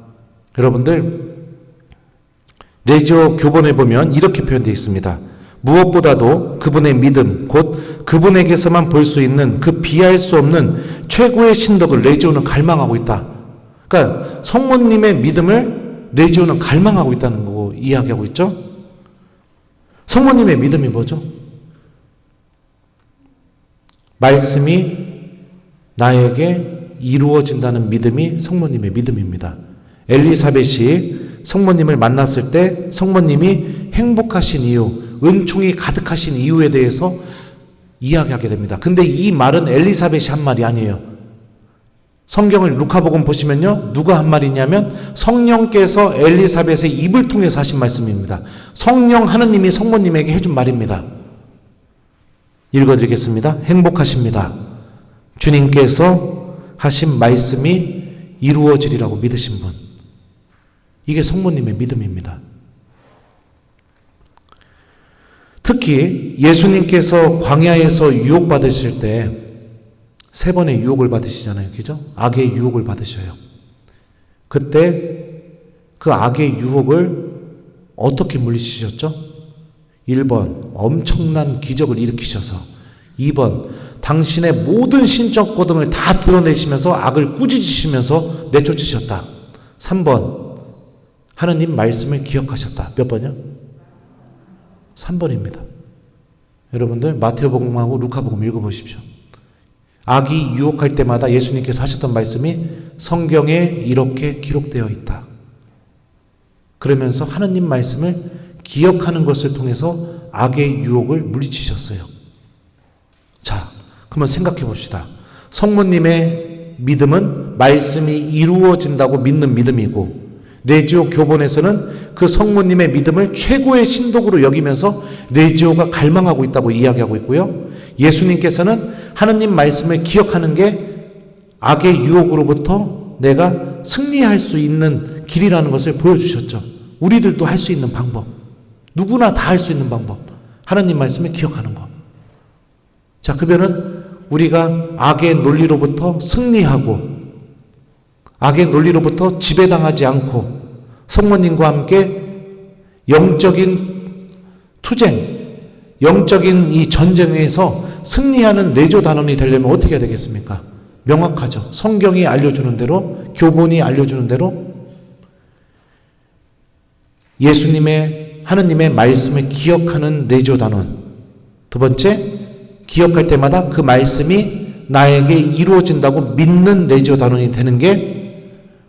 여러분들, 레지오 교본에 보면 이렇게 표현되어 있습니다. 무엇보다도 그분의 믿음, 곧 그분에게서만 볼 수 있는 그 비할 수 없는 최고의 신덕을 레지오는 갈망하고 있다. 그러니까 성모님의 믿음을 레지오는 갈망하고 있다는 거고 이야기하고 있죠. 성모님의 믿음이 뭐죠? 말씀이 나에게 이루어진다는 믿음이 성모님의 믿음입니다. 엘리사벳이 성모님을 만났을 때 성모님이 행복하신 이유, 은총이 가득하신 이유에 대해서 이야기하게 됩니다. 근데 이 말은 엘리사벳이 한 말이 아니에요. 성경을 루카복음 보시면요, 누가 한 말이냐면 성령께서 엘리사벳의 입을 통해서 하신 말씀입니다. 성령 하느님이 성모님에게 해준 말입니다. 읽어드리겠습니다. 행복하십니다. 주님께서 하신 말씀이 이루어지리라고 믿으신 분. 이게 성모님의 믿음입니다. 특히 예수님께서 광야에서 유혹받으실 때 3번의 유혹을 받으시잖아요. 그죠? 악의 유혹을 받으셔요. 그때 그 악의 유혹을 어떻게 물리치셨죠? 1번, 엄청난 기적을 일으키셔서. 2번, 당신의 모든 신적 고등을 다 드러내시면서 악을 꾸짖으시면서 내쫓으셨다. 3번, 하느님 말씀을 기억하셨다. 몇 번이요? 3번입니다. 여러분들 마태복음하고 루카복음 읽어보십시오. 악이 유혹할 때마다 예수님께서 하셨던 말씀이 성경에 이렇게 기록되어 있다. 그러면서 하느님 말씀을 기억하는 것을 통해서 악의 유혹을 물리치셨어요. 자, 그러면 생각해 봅시다. 성모님의 믿음은 말씀이 이루어진다고 믿는 믿음이고, 레지오 교본에서는 그 성모님의 믿음을 최고의 신덕으로 여기면서 레지오가 갈망하고 있다고 이야기하고 있고요. 예수님께서는 하느님 말씀을 기억하는 게 악의 유혹으로부터 내가 승리할 수 있는 길이라는 것을 보여주셨죠. 우리들도 할 수 있는 방법, 누구나 다 할 수 있는 방법, 하느님 말씀을 기억하는 것. 자, 그러면은 우리가 악의 논리로부터 승리하고 악의 논리로부터 지배당하지 않고 성모님과 함께 영적인 투쟁, 영적인 이 전쟁에서 승리하는 내조 단원이 되려면 어떻게 해야 되겠습니까? 명확하죠. 성경이 알려주는 대로, 교본이 알려주는 대로 예수님의, 하느님의 말씀을 기억하는 내조 단원. 두 번째, 기억할 때마다 그 말씀이 나에게 이루어진다고 믿는 레지오 단원이 되는 게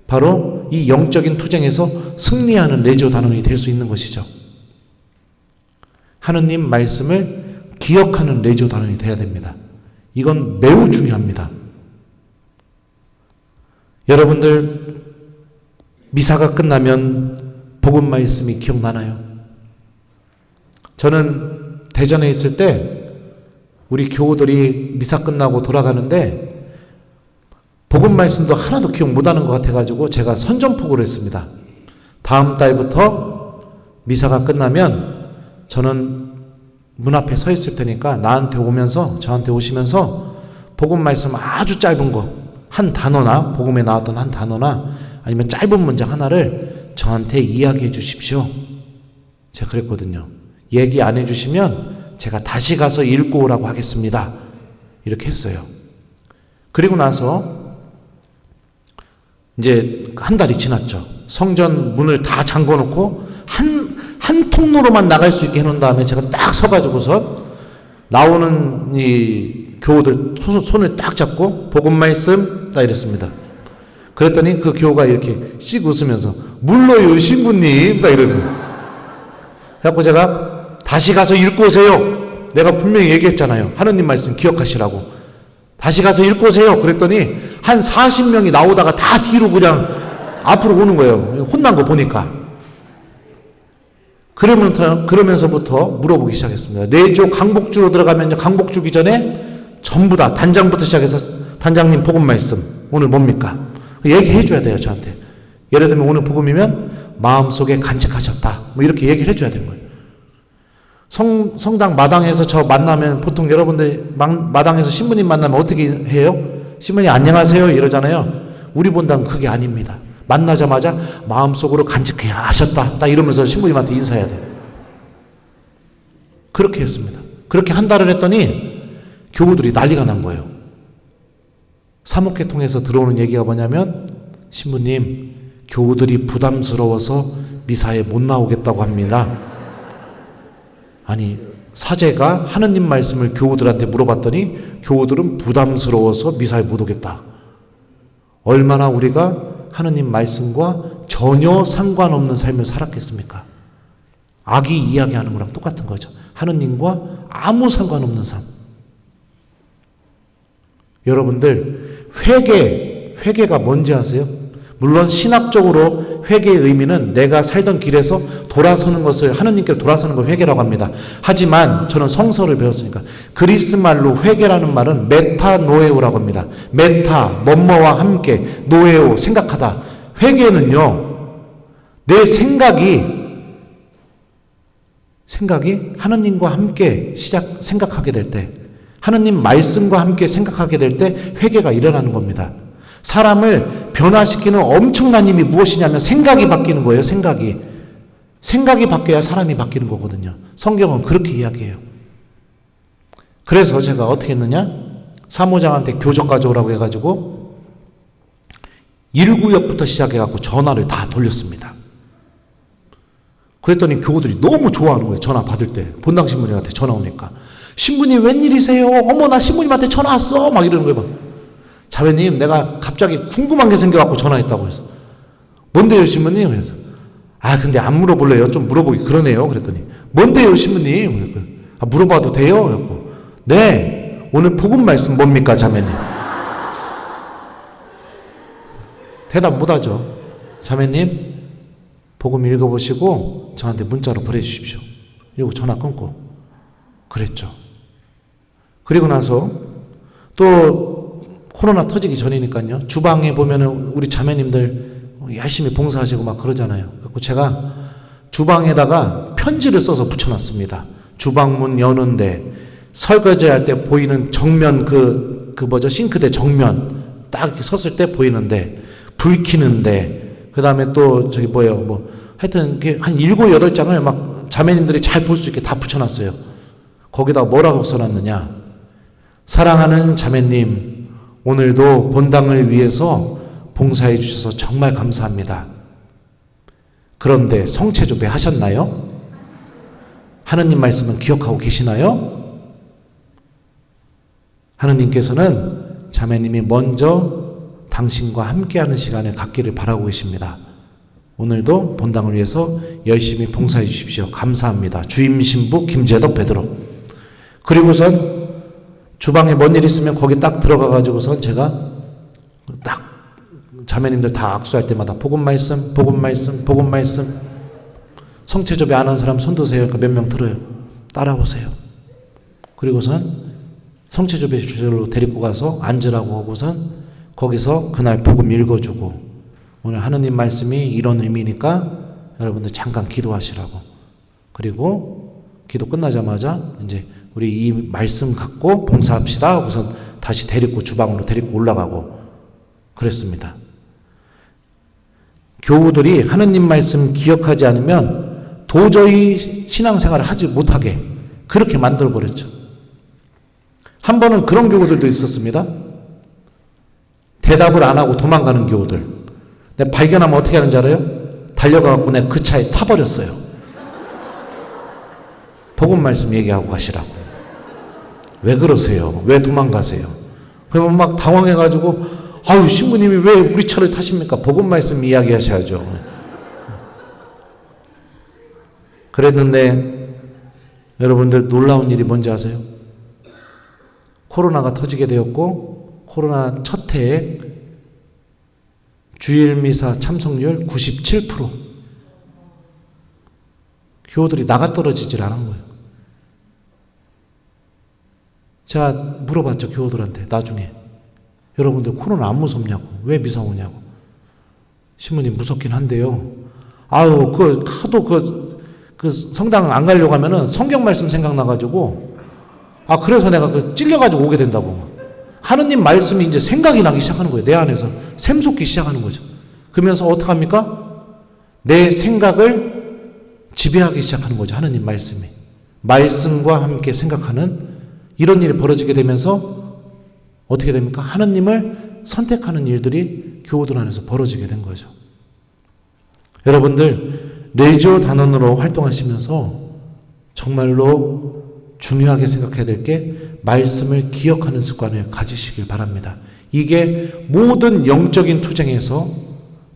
바로 이 영적인 투쟁에서 승리하는 레지오 단원이 될 수 있는 것이죠. 하느님 말씀을 기억하는 레지오 단원이 돼야 됩니다. 이건 매우 중요합니다. 여러분들 미사가 끝나면 복음 말씀이 기억나나요? 저는 대전에 있을 때 우리 교우들이 미사 끝나고 돌아가는데 복음 말씀도 하나도 기억 못하는 것 같아가지고 제가 선전포고를 했습니다. 다음 달부터 미사가 끝나면 저는 문 앞에 서 있을 테니까 저한테 오시면서 복음 말씀 아주 짧은 거, 한 단어나, 복음에 나왔던 한 단어나, 아니면 짧은 문장 하나를 저한테 이야기해 주십시오. 제가 그랬거든요. 얘기 안 해주시면 제가 다시 가서 읽고 오라고 하겠습니다. 이렇게 했어요. 그리고 나서 이제 한 달이 지났죠. 성전 문을 다 잠궈 놓고 한 통로로만 나갈 수 있게 해놓은 다음에 제가 딱 서가지고서 나오는 이 교우들 손을 딱 잡고 복음 말씀 딱 이랬습니다. 그랬더니 그 교우가 이렇게 씩 웃으면서 물러요 신부님 딱 이러는. 그래갖고 제가 다시 가서 읽고 오세요. 내가 분명히 얘기했잖아요. 하느님 말씀 기억하시라고. 다시 가서 읽고 오세요. 그랬더니 한 40명이 나오다가 다 뒤로 그냥 앞으로 오는 거예요. 혼난 거 보니까. 그러면서부터 물어보기 시작했습니다. 내조 강복주로 들어가면 강복주기 전에 전부 다 단장부터 시작해서 단장님 복음 말씀 오늘 뭡니까? 얘기해 줘야 돼요. 저한테. 예를 들면 오늘 복음이면 마음속에 간직하셨다. 뭐 이렇게 얘기를 해줘야 되는 거예요. 성당 마당에서 저 만나면 보통 여러분들 마당에서 신부님 만나면 어떻게 해요? 신부님 안녕하세요 이러잖아요. 우리 본당은 그게 아닙니다. 만나자마자 마음속으로 간직해야 하셨다. 딱 이러면서 신부님한테 인사해야 돼요. 그렇게 했습니다. 그렇게 한 달을 했더니 교우들이 난리가 난 거예요. 사목회 통해서 들어오는 얘기가 뭐냐면 신부님 교우들이 부담스러워서 미사에 못 나오겠다고 합니다. 아니 사제가 하느님 말씀을 교우들한테 물어봤더니 교우들은 부담스러워서 미사에 못 오겠다. 얼마나 우리가 하느님 말씀과 전혀 상관없는 삶을 살았겠습니까? 악이 이야기하는 거랑 똑같은 거죠. 하느님과 아무 상관없는 삶. 여러분들 회개가 뭔지 아세요? 물론 신학적으로 회개의 의미는 내가 살던 길에서 돌아서는 것을 하느님께 돌아서는 걸 회개라고 합니다. 하지만 저는 성서를 배웠으니까 그리스 말로 회개라는 말은 메타노에오라고 합니다. 메타 뭐뭐와 함께 노에오 생각하다. 회개는요 내 생각이 하느님과 함께 생각하게 될 때 하느님 말씀과 함께 생각하게 될 때 회개가 일어나는 겁니다. 사람을 변화시키는 엄청난 힘이 무엇이냐면 생각이 바뀌는 거예요. 생각이 바뀌어야 사람이 바뀌는 거거든요. 성경은 그렇게 이야기해요. 그래서 제가 어떻게 했느냐? 사무장한테 교적 가져오라고 해가지고 1구역부터 시작해갖고 전화를 다 돌렸습니다. 그랬더니 교우들이 너무 좋아하는 거예요. 전화 받을 때. 본당 신부님한테 전화 오니까. 신부님 웬일이세요? 어머 나 신부님한테 전화 왔어. 막 이러는 거예요. 막. 자매님 내가 갑자기 궁금한 게 생겨갖고 전화했다고 해서 뭔데요 신부님? 그래서 근데 안 물어볼래요? 좀 물어보기 그러네요. 그랬더니 뭔데요 신부님? 물어봐도 돼요? 그래갖고 네 오늘 복음 말씀 뭡니까 자매님? 대답 못하죠. 자매님 복음 읽어보시고 저한테 문자로 보내주십시오. 이러고 전화 끊고 그랬죠. 그리고 나서 또 코로나 터지기 전이니까요. 주방에 보면은 우리 자매님들 열심히 봉사하시고 막 그러잖아요. 그래서 제가 주방에다가 편지를 써서 붙여놨습니다. 주방문 여는데 설거지할 때 보이는 정면 싱크대 정면 딱 이렇게 섰을 때 보이는데 불 켜는데 그 다음에 또 하여튼 한 7, 8장을 막 자매님들이 잘 볼 수 있게 다 붙여놨어요. 거기다 뭐라고 써놨느냐? 사랑하는 자매님 오늘도 본당을 위해서 봉사해 주셔서 정말 감사합니다. 그런데 성체조배 하셨나요? 하느님 말씀은 기억하고 계시나요? 하느님께서는 자매님이 먼저 당신과 함께하는 시간을 갖기를 바라고 계십니다. 오늘도 본당을 위해서 열심히 봉사해 주십시오. 감사합니다. 주임 신부 김재덕 베드로. 그리고선 주방에 뭔 일 있으면 거기 딱 들어가가지고선 제가 딱 자매님들 다 악수할 때마다 복음 말씀 성체조배 안 한 사람 손 드세요. 몇 명 들어요. 따라오세요. 그리고선 성체조배실로 데리고 가서 앉으라고 하고선 거기서 그날 복음 읽어주고 오늘 하느님 말씀이 이런 의미니까 여러분들 잠깐 기도하시라고. 그리고 기도 끝나자마자 이제 우리 이 말씀 갖고 봉사합시다 하고선 다시 데리고 주방으로 데리고 올라가고 그랬습니다. 교우들이 하느님 말씀 기억하지 않으면 도저히 신앙생활을 하지 못하게 그렇게 만들어버렸죠. 한 번은 그런 교우들도 있었습니다. 대답을 안 하고 도망가는 교우들. 내가 발견하면 어떻게 하는지 알아요? 달려가갖고 내가 그 차에 타버렸어요. 복음 말씀 얘기하고 가시라고. 왜 그러세요? 왜 도망가세요? 그러면 막 당황해가지고 아유 신부님이 왜 우리 차를 타십니까? 복음 말씀 이야기하셔야죠. 그랬는데 여러분들 놀라운 일이 뭔지 아세요? 코로나가 터지게 되었고 코로나 첫 해에 주일 미사 참석률 97%. 교우들이 나가 떨어지질 않은 거예요. 제가 물어봤죠, 교우들한테 나중에. 여러분들 코로나 안 무섭냐고. 왜 미사 오냐고. 신부님 무섭긴 한데요. 아유, 하도 그 성당 안 가려고 하면은 성경 말씀 생각나가지고, 그래서 내가 찔려가지고 오게 된다고. 하느님 말씀이 이제 생각이 나기 시작하는 거예요. 내 안에서 샘솟기 시작하는 거죠. 그러면서 어떡합니까? 내 생각을 지배하기 시작하는 거죠. 하느님 말씀이. 말씀과 함께 생각하는 이런 일이 벌어지게 되면서 어떻게 됩니까? 하느님을 선택하는 일들이 교우들 안에서 벌어지게 된 거죠. 여러분들 레지오 단원으로 활동하시면서 정말로 중요하게 생각해야 될 게 말씀을 기억하는 습관을 가지시길 바랍니다. 이게 모든 영적인 투쟁에서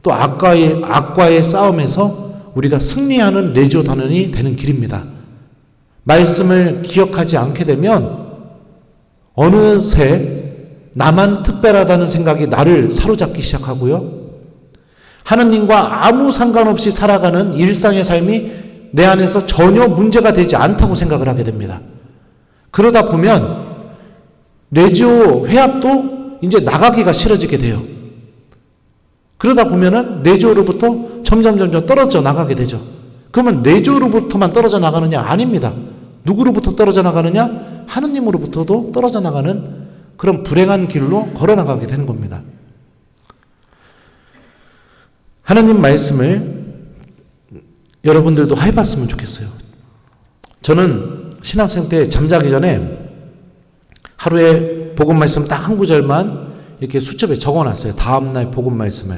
또 악과의 싸움에서 우리가 승리하는 레지오 단원이 되는 길입니다. 말씀을 기억하지 않게 되면 어느새 나만 특별하다는 생각이 나를 사로잡기 시작하고요. 하느님과 아무 상관없이 살아가는 일상의 삶이 내 안에서 전혀 문제가 되지 않다고 생각을 하게 됩니다. 그러다 보면 레지오 회합도 이제 나가기가 싫어지게 돼요. 그러다 보면은 레지오로부터 점점 떨어져 나가게 되죠. 그러면 레지오로부터만 떨어져 나가느냐? 아닙니다. 누구로부터 떨어져 나가느냐? 하느님으로부터도 떨어져 나가는 그런 불행한 길로 걸어 나가게 되는 겁니다. 하느님 말씀을 여러분들도 해봤으면 좋겠어요. 저는 신학생 때 잠자기 전에 하루에 복음 말씀 딱 한 구절만 이렇게 수첩에 적어놨어요. 다음날 복음 말씀을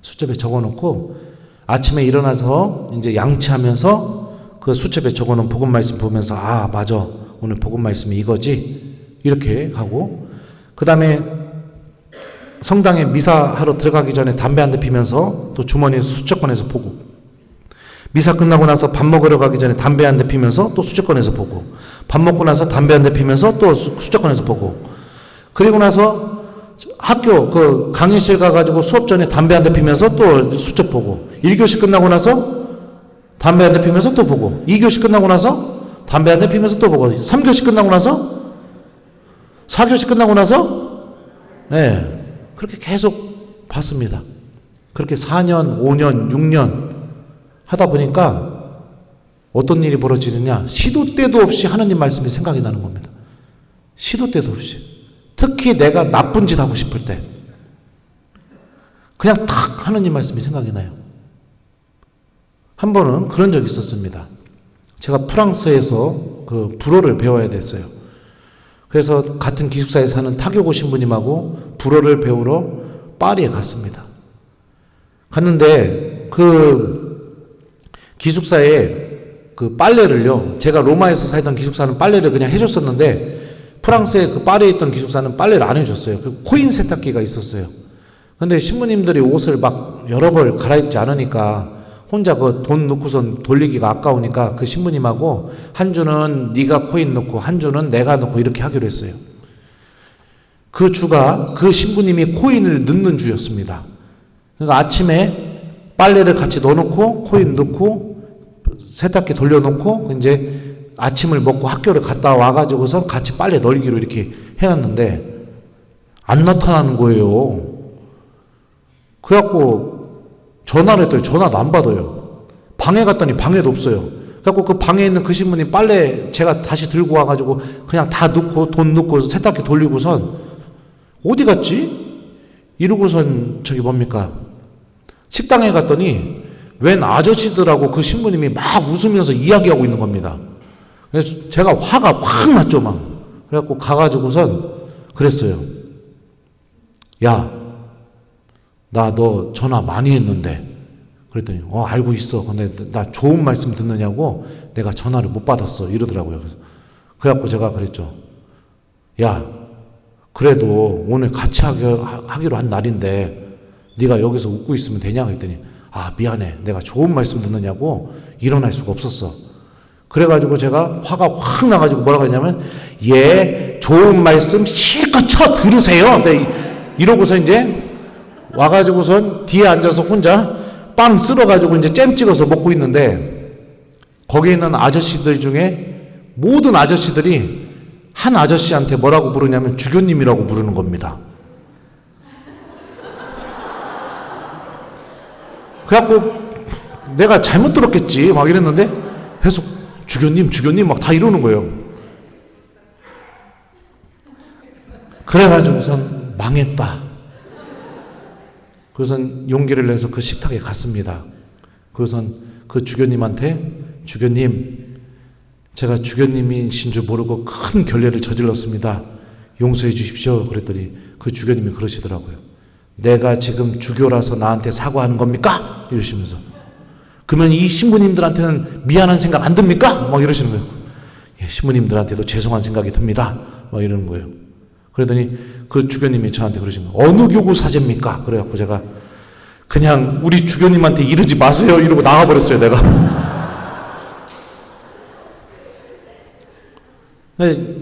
수첩에 적어놓고 아침에 일어나서 이제 양치하면서 그 수첩에 적어놓은 복음 말씀 보면서 맞아, 오늘 복음 말씀이 이거지, 이렇게 하고, 그 다음에 성당에 미사하러 들어가기 전에 담배 한 대 피면서 또 주머니에 수첩 꺼내서 보고, 미사 끝나고 나서 밥 먹으러 가기 전에 담배 한 대 피면서 또 수첩 꺼내서 보고, 밥 먹고 나서 담배 한 대 피면서 또 수첩 꺼내서 보고, 그리고 나서 학교 그 강의실 가가지고 수업 전에 담배 한 대 피면서 또 수첩 보고, 1교시 끝나고 나서 담배 한 대 피면서 또 보고, 2교시 끝나고 나서 담배 한 대 피면서 또 보고, 3교시 끝나고 나서 4교시 끝나고 나서 그렇게 계속 봤습니다. 그렇게 4년, 5년, 6년 하다 보니까 어떤 일이 벌어지느냐, 시도 때도 없이 하느님 말씀이 생각이 나는 겁니다. 시도 때도 없이. 특히 내가 나쁜 짓 하고 싶을 때 그냥 탁 하느님 말씀이 생각이 나요. 한 번은 그런 적이 있었습니다. 제가 프랑스에서 그 불어를 배워야 됐어요. 그래서 같은 기숙사에 사는 타교고 신부님하고 불어를 배우러 파리에 갔습니다. 갔는데 그 기숙사에 그 빨래를요, 제가 로마에서 살던 기숙사는 빨래를 그냥 해줬었는데 프랑스에 그 파리에 있던 기숙사는 빨래를 안 해줬어요. 그 코인 세탁기가 있었어요. 근데 신부님들이 옷을 막 여러 벌 갈아입지 않으니까 혼자 그 돈 넣고선 돌리기가 아까우니까 그 신부님하고 한 주는 네가 코인 넣고 한 주는 내가 넣고 이렇게 하기로 했어요. 그 주가 그 신부님이 코인을 넣는 주였습니다. 그러니까 아침에 빨래를 같이 넣어놓고 코인 넣고 세탁기 돌려놓고 이제 아침을 먹고 학교를 갔다 와가지고서 같이 빨래 널기로 이렇게 해놨는데 안 나타나는 거예요. 그래갖고 전화를 했더니 전화도 안 받아요. 방에 갔더니 방에도 없어요. 그래갖고 그 방에 있는 그 신부님 빨래 제가 다시 들고 와가지고 그냥 다 넣고 돈 넣고 세탁기 돌리고선 어디 갔지? 이러고선 저기 뭡니까? 식당에 갔더니 웬 아저씨들하고 그 신부님이 막 웃으면서 이야기하고 있는 겁니다. 그래서 제가 화가 확 났죠, 막. 그래갖고 가가지고선 그랬어요. 야, 나 너 전화 많이 했는데. 그랬더니, 알고 있어. 근데 나 좋은 말씀 듣느냐고 내가 전화를 못 받았어. 이러더라고요. 그래갖고 제가 그랬죠. 야, 그래도 오늘 같이 하기로 한 날인데 네가 여기서 웃고 있으면 되냐? 그랬더니, 미안해. 내가 좋은 말씀 듣느냐고 일어날 수가 없었어. 그래가지고 제가 화가 확 나가지고 뭐라고 했냐면, 예, 좋은 말씀 실컷 쳐 들으세요. 이러고서 이제 와가지고선 뒤에 앉아서 혼자 빵 쓸어가지고 이제 잼 찍어서 먹고 있는데, 거기 있는 아저씨들 중에 모든 아저씨들이 한 아저씨한테 뭐라고 부르냐면 주교님이라고 부르는 겁니다. 그래갖고 내가 잘못 들었겠지 막 이랬는데 계속 주교님 막 다 이러는 거예요. 그래가지고선 망했다. 그래서 용기를 내서 그 식탁에 갔습니다. 그래서 그 주교님한테, 주교님, 제가 주교님이신 줄 모르고 큰 결례를 저질렀습니다. 용서해 주십시오. 그랬더니 그 주교님이 그러시더라고요. 내가 지금 주교라서 나한테 사과하는 겁니까? 이러시면서. 그러면 이 신부님들한테는 미안한 생각 안 듭니까? 막 이러시는 거예요. 예, 신부님들한테도 죄송한 생각이 듭니다. 막 이러는 거예요. 그러더니 그 주교님이 저한테 그러시는 거예요. 어느 교구 사제입니까? 그래갖고 제가 그냥 우리 주교님한테 이러지 마세요. 이러고 나가버렸어요, 내가.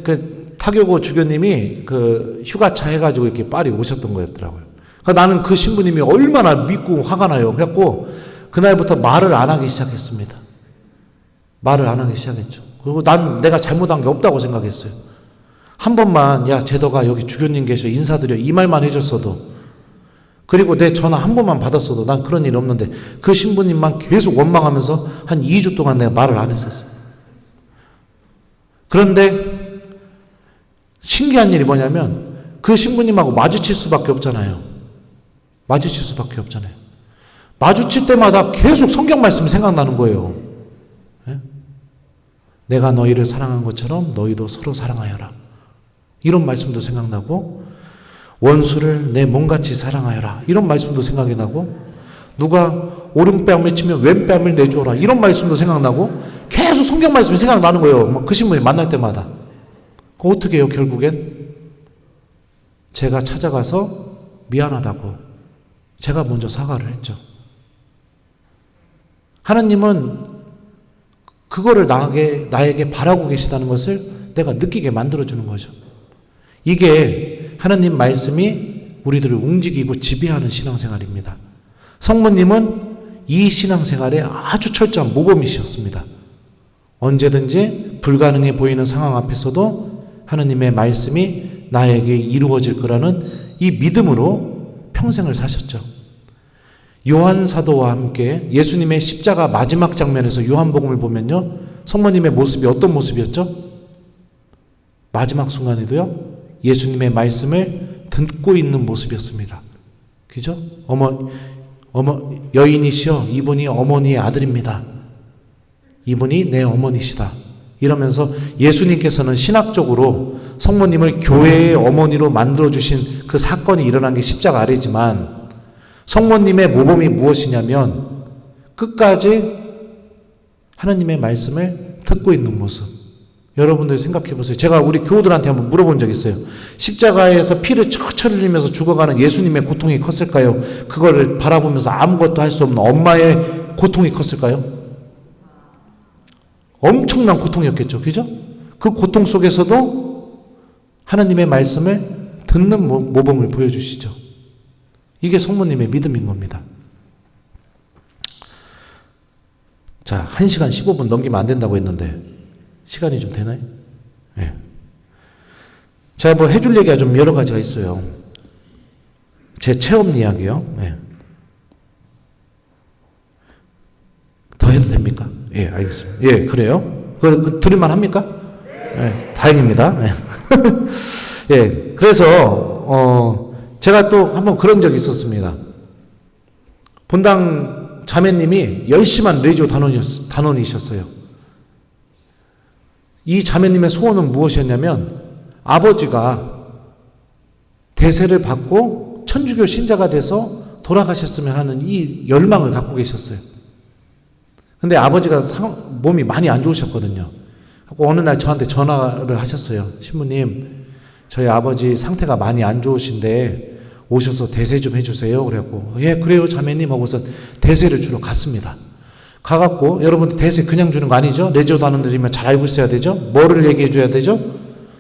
그 타교고 주교님이 그 휴가차 해가지고 이렇게 파리 오셨던 거였더라고요. 그러니까 나는 그 신부님이 얼마나 믿고 화가 나요. 그래갖고 그날부터 말을 안 하기 시작했습니다. 말을 안 하기 시작했죠. 그리고 난 내가 잘못한 게 없다고 생각했어요. 한 번만, 야, 제도가 여기 주교님 계셔 인사드려, 이 말만 해줬어도, 그리고 내 전화 한 번만 받았어도 난 그런 일 없는데 그 신부님만 계속 원망하면서 한 2주 동안 내가 말을 안 했었어요. 그런데 신기한 일이 뭐냐면 그 신부님하고 마주칠 수밖에 없잖아요. 마주칠 수밖에 없잖아요. 마주칠 때마다 계속 성경 말씀이 생각나는 거예요. 예? 내가 너희를 사랑한 것처럼 너희도 서로 사랑하여라. 이런 말씀도 생각나고, 원수를 내 몸같이 사랑하여라. 이런 말씀도 생각이 나고, 누가 오른뺨을 치면 왼뺨을 내주어라. 이런 말씀도 생각나고, 계속 성경 말씀이 생각나는 거예요. 그 신부님 만날 때마다. 어떻게 해요, 결국엔? 제가 찾아가서 미안하다고 제가 먼저 사과를 했죠. 하나님은 그거를 나에게 바라고 계시다는 것을 내가 느끼게 만들어주는 거죠. 이게 하나님 말씀이 우리들을 움직이고 지배하는 신앙생활입니다. 성모님은 이 신앙생활에 아주 철저한 모범이셨습니다. 언제든지 불가능해 보이는 상황 앞에서도 하나님의 말씀이 나에게 이루어질 거라는 이 믿음으로 평생을 사셨죠. 요한 사도와 함께 예수님의 십자가 마지막 장면에서 요한복음을 보면요, 성모님의 모습이 어떤 모습이었죠? 마지막 순간에도요, 예수님의 말씀을 듣고 있는 모습이었습니다. 그죠? 여인이시여, 이분이 어머니의 아들입니다. 이분이 내 어머니시다. 이러면서 예수님께서는 신학적으로 성모님을 교회의 어머니로 만들어주신 그 사건이 일어난 게 십자가 아래지만, 성모님의 모범이 무엇이냐면 끝까지 하나님의 말씀을 듣고 있는 모습. 여러분들 생각해 보세요. 제가 우리 교우들한테 한번 물어본 적이 있어요. 십자가에서 피를 철철 흘리면서 죽어가는 예수님의 고통이 컸을까요? 그거를 바라보면서 아무것도 할 수 없는 엄마의 고통이 컸을까요? 엄청난 고통이었겠죠. 그죠? 그 고통 속에서도 하나님의 말씀을 듣는 모범을 보여주시죠. 이게 성모님의 믿음인 겁니다. 자, 1시간 15분 넘기면 안 된다고 했는데 시간이 좀 되나요? 네. 제가 뭐 해줄 얘기가 좀 여러 가지가 있어요. 제 체험 이야기요. 네. 더 해도 됩니까? 예, 알겠습니다. 예, 그래요? 들을만 합니까? 네. 다행입니다. 네. 예, 그래서 제가 또 한번 그런 적이 있었습니다. 본당 자매님이 열심한 레지오 단원이셨어요. 이 자매님의 소원은 무엇이었냐면 아버지가 대세를 받고 천주교 신자가 돼서 돌아가셨으면 하는 이 열망을 갖고 계셨어요. 근데 아버지가 몸이 많이 안 좋으셨거든요. 어느 날 저한테 전화를 하셨어요. 신부님, 저희 아버지 상태가 많이 안 좋으신데 오셔서 대세 좀 해주세요. 그래갖고 예 그래요 자매님 하고서 대세를 주러 갔습니다. 가갖고 여러분들 대세 그냥 주는 거 아니죠? 레지오 단원들이면 잘 알고 있어야 되죠? 뭐를 얘기해 줘야 되죠?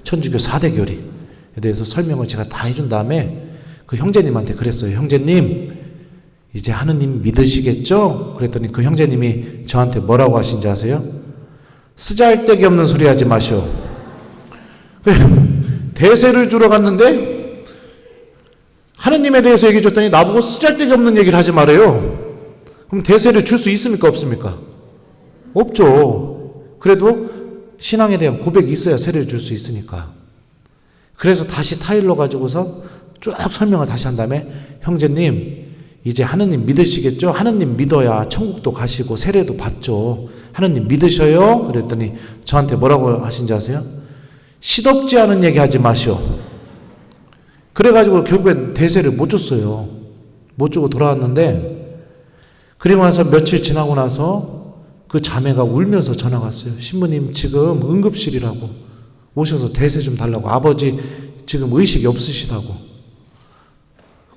천주교 4대 교리에 대해서 설명을 제가 다 해준 다음에 그 형제님한테 그랬어요. 형제님 이제 하느님 믿으시겠죠? 그랬더니 그 형제님이 저한테 뭐라고 하신지 아세요? 쓰잘데기 없는 소리 하지 마시오. 대세를 주러 갔는데 하느님에 대해서 얘기해 줬더니 나보고 쓰잘데기 없는 얘기를 하지 말아요. 그럼 대세를 줄 수 있습니까? 없습니까? 없죠. 그래도 신앙에 대한 고백이 있어야 세례를 줄 수 있으니까. 그래서 다시 타일러 가지고서 쭉 설명을 다시 한 다음에 형제님 이제 하느님 믿으시겠죠? 하느님 믿어야 천국도 가시고 세례도 받죠. 하느님 믿으셔요? 그랬더니 저한테 뭐라고 하신지 아세요? 시덥지 않은 얘기 하지 마시오. 그래가지고 결국엔 대세를 못 줬어요. 못 주고 돌아왔는데 그리고 나서 며칠 지나고 나서 그 자매가 울면서 전화가 왔어요. 신부님 지금 응급실이라고 오셔서 대세 좀 달라고. 아버지 지금 의식이 없으시다고.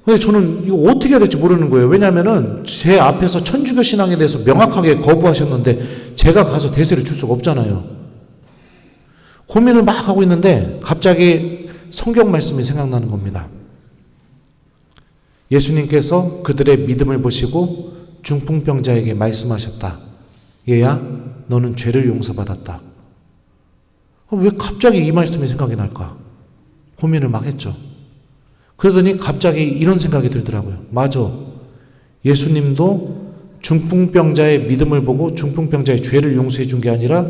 근데 저는 이거 어떻게 해야 될지 모르는 거예요. 왜냐하면은 제 앞에서 천주교 신앙에 대해서 명확하게 거부하셨는데 제가 가서 대세를 줄 수가 없잖아요. 고민을 막 하고 있는데 갑자기 성경 말씀이 생각나는 겁니다. 예수님께서 그들의 믿음을 보시고 중풍병자에게 말씀하셨다. 얘야, 너는 죄를 용서받았다. 왜 갑자기 이 말씀이 생각이 날까? 고민을 막 했죠. 그러더니 갑자기 이런 생각이 들더라고요. 맞아. 예수님도 중풍병자의 믿음을 보고 중풍병자의 죄를 용서해 준 게 아니라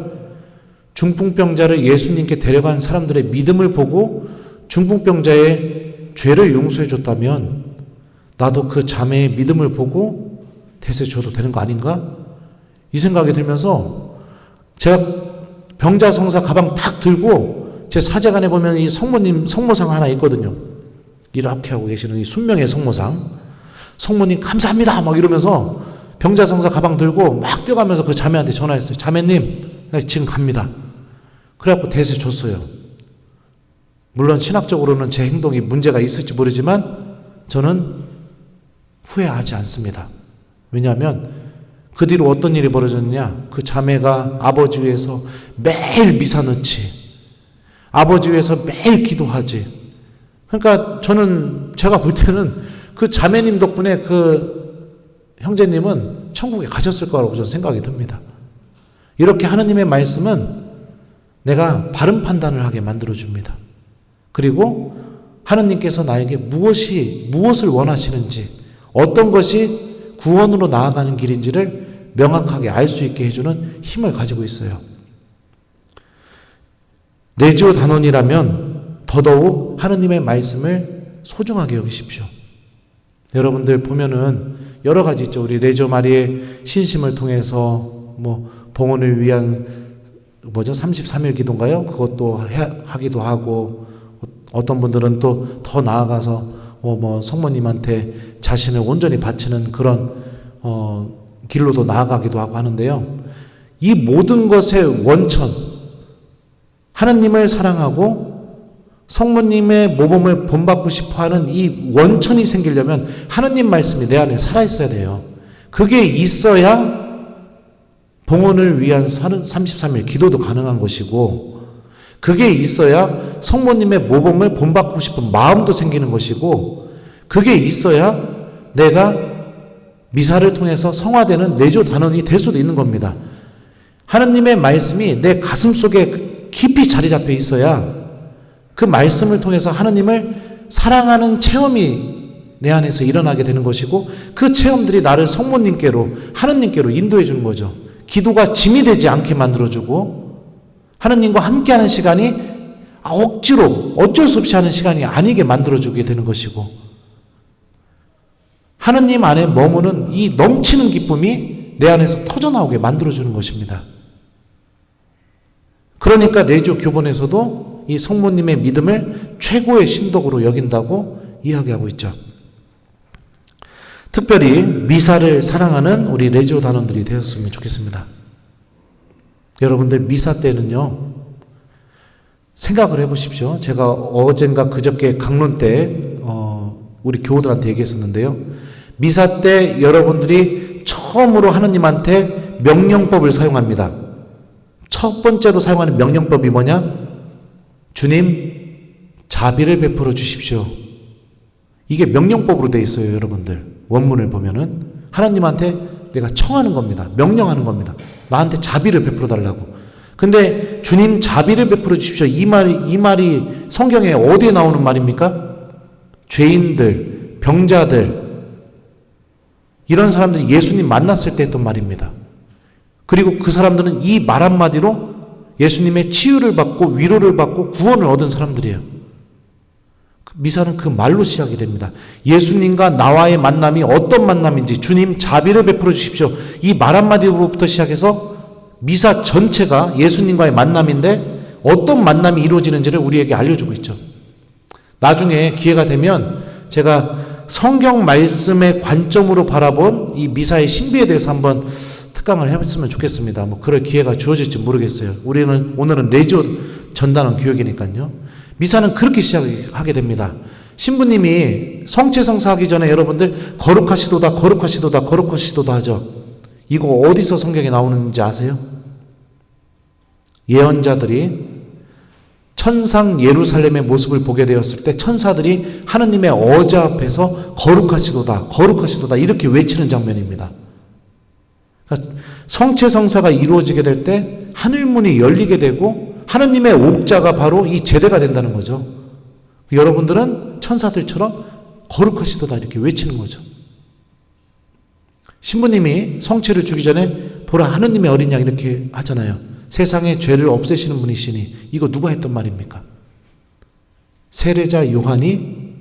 중풍병자를 예수님께 데려간 사람들의 믿음을 보고 중풍병자의 죄를 용서해 줬다면 나도 그 자매의 믿음을 보고 대세 줘도 되는 거 아닌가? 이 생각이 들면서 제가 병자성사 가방 탁 들고 제 사제관에 보면 이 성모님 성모상 하나 있거든요. 이렇게 하고 계시는 이 순명의 성모상. 성모님 감사합니다 막 이러면서 병자성사 가방 들고 막 뛰어가면서 그 자매한테 전화했어요. 자매님 지금 갑니다. 그래갖고 대세 줬어요. 물론 신학적으로는 제 행동이 문제가 있을지 모르지만 저는 후회하지 않습니다. 왜냐하면 그 뒤로 어떤 일이 벌어졌느냐. 그 자매가 아버지 위해서 매일 미사 넣지. 아버지 위해서 매일 기도하지. 그러니까 저는 제가 볼 때는 그 자매님 덕분에 그 형제님은 천국에 가셨을 거라고 저는 생각이 듭니다. 이렇게 하느님의 말씀은 내가 바른 판단을 하게 만들어줍니다. 그리고 하느님께서 나에게 무엇을 원하시는지, 어떤 것이 구원으로 나아가는 길인지를 명확하게 알 수 있게 해주는 힘을 가지고 있어요. 레지오 단원이라면 더더욱 하느님의 말씀을 소중하게 여기십시오. 여러분들 보면은 여러 가지 있죠. 우리 레지오 마리의 신심을 통해서 봉헌을 위한 33일 기도인가요? 그것도 하기도 하고, 어떤 분들은 또 더 나아가서 성모님한테 자신을 온전히 바치는 그런 길로도 나아가기도 하고 하는데요. 이 모든 것의 원천, 하느님을 사랑하고 성모님의 모범을 본받고 싶어하는 이 원천이 생기려면 하느님 말씀이 내 안에 살아있어야 돼요. 그게 있어야 봉헌을 위한 33일 기도도 가능한 것이고, 그게 있어야 성모님의 모범을 본받고 싶은 마음도 생기는 것이고, 그게 있어야 내가 미사를 통해서 성화되는 레지오 단원이 될 수도 있는 겁니다. 하느님의 말씀이 내 가슴 속에 깊이 자리 잡혀 있어야 그 말씀을 통해서 하느님을 사랑하는 체험이 내 안에서 일어나게 되는 것이고, 그 체험들이 나를 성모님께로, 하느님께로 인도해 주는 거죠. 기도가 짐이 되지 않게 만들어주고, 하느님과 함께하는 시간이 억지로 어쩔 수 없이 하는 시간이 아니게 만들어주게 되는 것이고, 하느님 안에 머무는 이 넘치는 기쁨이 내 안에서 터져나오게 만들어주는 것입니다. 그러니까 레지오 교본에서도 이 성모님의 믿음을 최고의 신덕으로 여긴다고 이야기하고 있죠. 특별히 미사를 사랑하는 우리 레지오 단원들이 되었으면 좋겠습니다. 여러분들 미사 때는요, 생각을 해보십시오. 제가 어젠가 그저께 강론 때 우리 교우들한테 얘기했었는데요. 미사 때 여러분들이 처음으로 하느님한테 명령법을 사용합니다. 첫 번째로 사용하는 명령법이 뭐냐? 주님, 자비를 베풀어 주십시오. 이게 명령법으로 되어 있어요, 여러분들. 원문을 보면은 하나님한테 내가 청하는 겁니다. 명령하는 겁니다. 나한테 자비를 베풀어 달라고. 근데 주님 자비를 베풀어 주십시오. 이 말이 성경에 어디에 나오는 말입니까? 죄인들, 병자들, 이런 사람들이 예수님 만났을 때 했던 말입니다. 그리고 그 사람들은 이 말 한마디로 예수님의 치유를 받고 위로를 받고 구원을 얻은 사람들이에요. 미사는 그 말로 시작이 됩니다. 예수님과 나와의 만남이 어떤 만남인지, 주님 자비를 베풀어 주십시오. 이 말 한마디로부터 시작해서 미사 전체가 예수님과의 만남인데 어떤 만남이 이루어지는지를 우리에게 알려주고 있죠. 나중에 기회가 되면 제가 성경 말씀의 관점으로 바라본 이 미사의 신비에 대해서 한번 특강을 해봤으면 좋겠습니다. 뭐 그럴 기회가 주어질지 모르겠어요. 오늘은 레지오 전단원 교육이니까요. 미사는 그렇게 시작하게 됩니다. 신부님이 성체성사 하기 전에 여러분들 거룩하시도다 거룩하시도다 거룩하시도다 하죠. 이거 어디서 성경에 나오는지 아세요? 예언자들이 천상 예루살렘의 모습을 보게 되었을 때 천사들이 하느님의 어자 앞에서 거룩하시도다 거룩하시도다 이렇게 외치는 장면입니다. 그러니까 성체성사가 이루어지게 될 때 하늘문이 열리게 되고 하느님의 옥자가 바로 이 제대가 된다는 거죠. 여러분들은 천사들처럼 거룩하시도다 이렇게 외치는 거죠. 신부님이 성체를 주기 전에 보라 하느님의 어린 양 이렇게 하잖아요. 세상의 죄를 없애시는 분이시니, 이거 누가 했던 말입니까? 세례자 요한이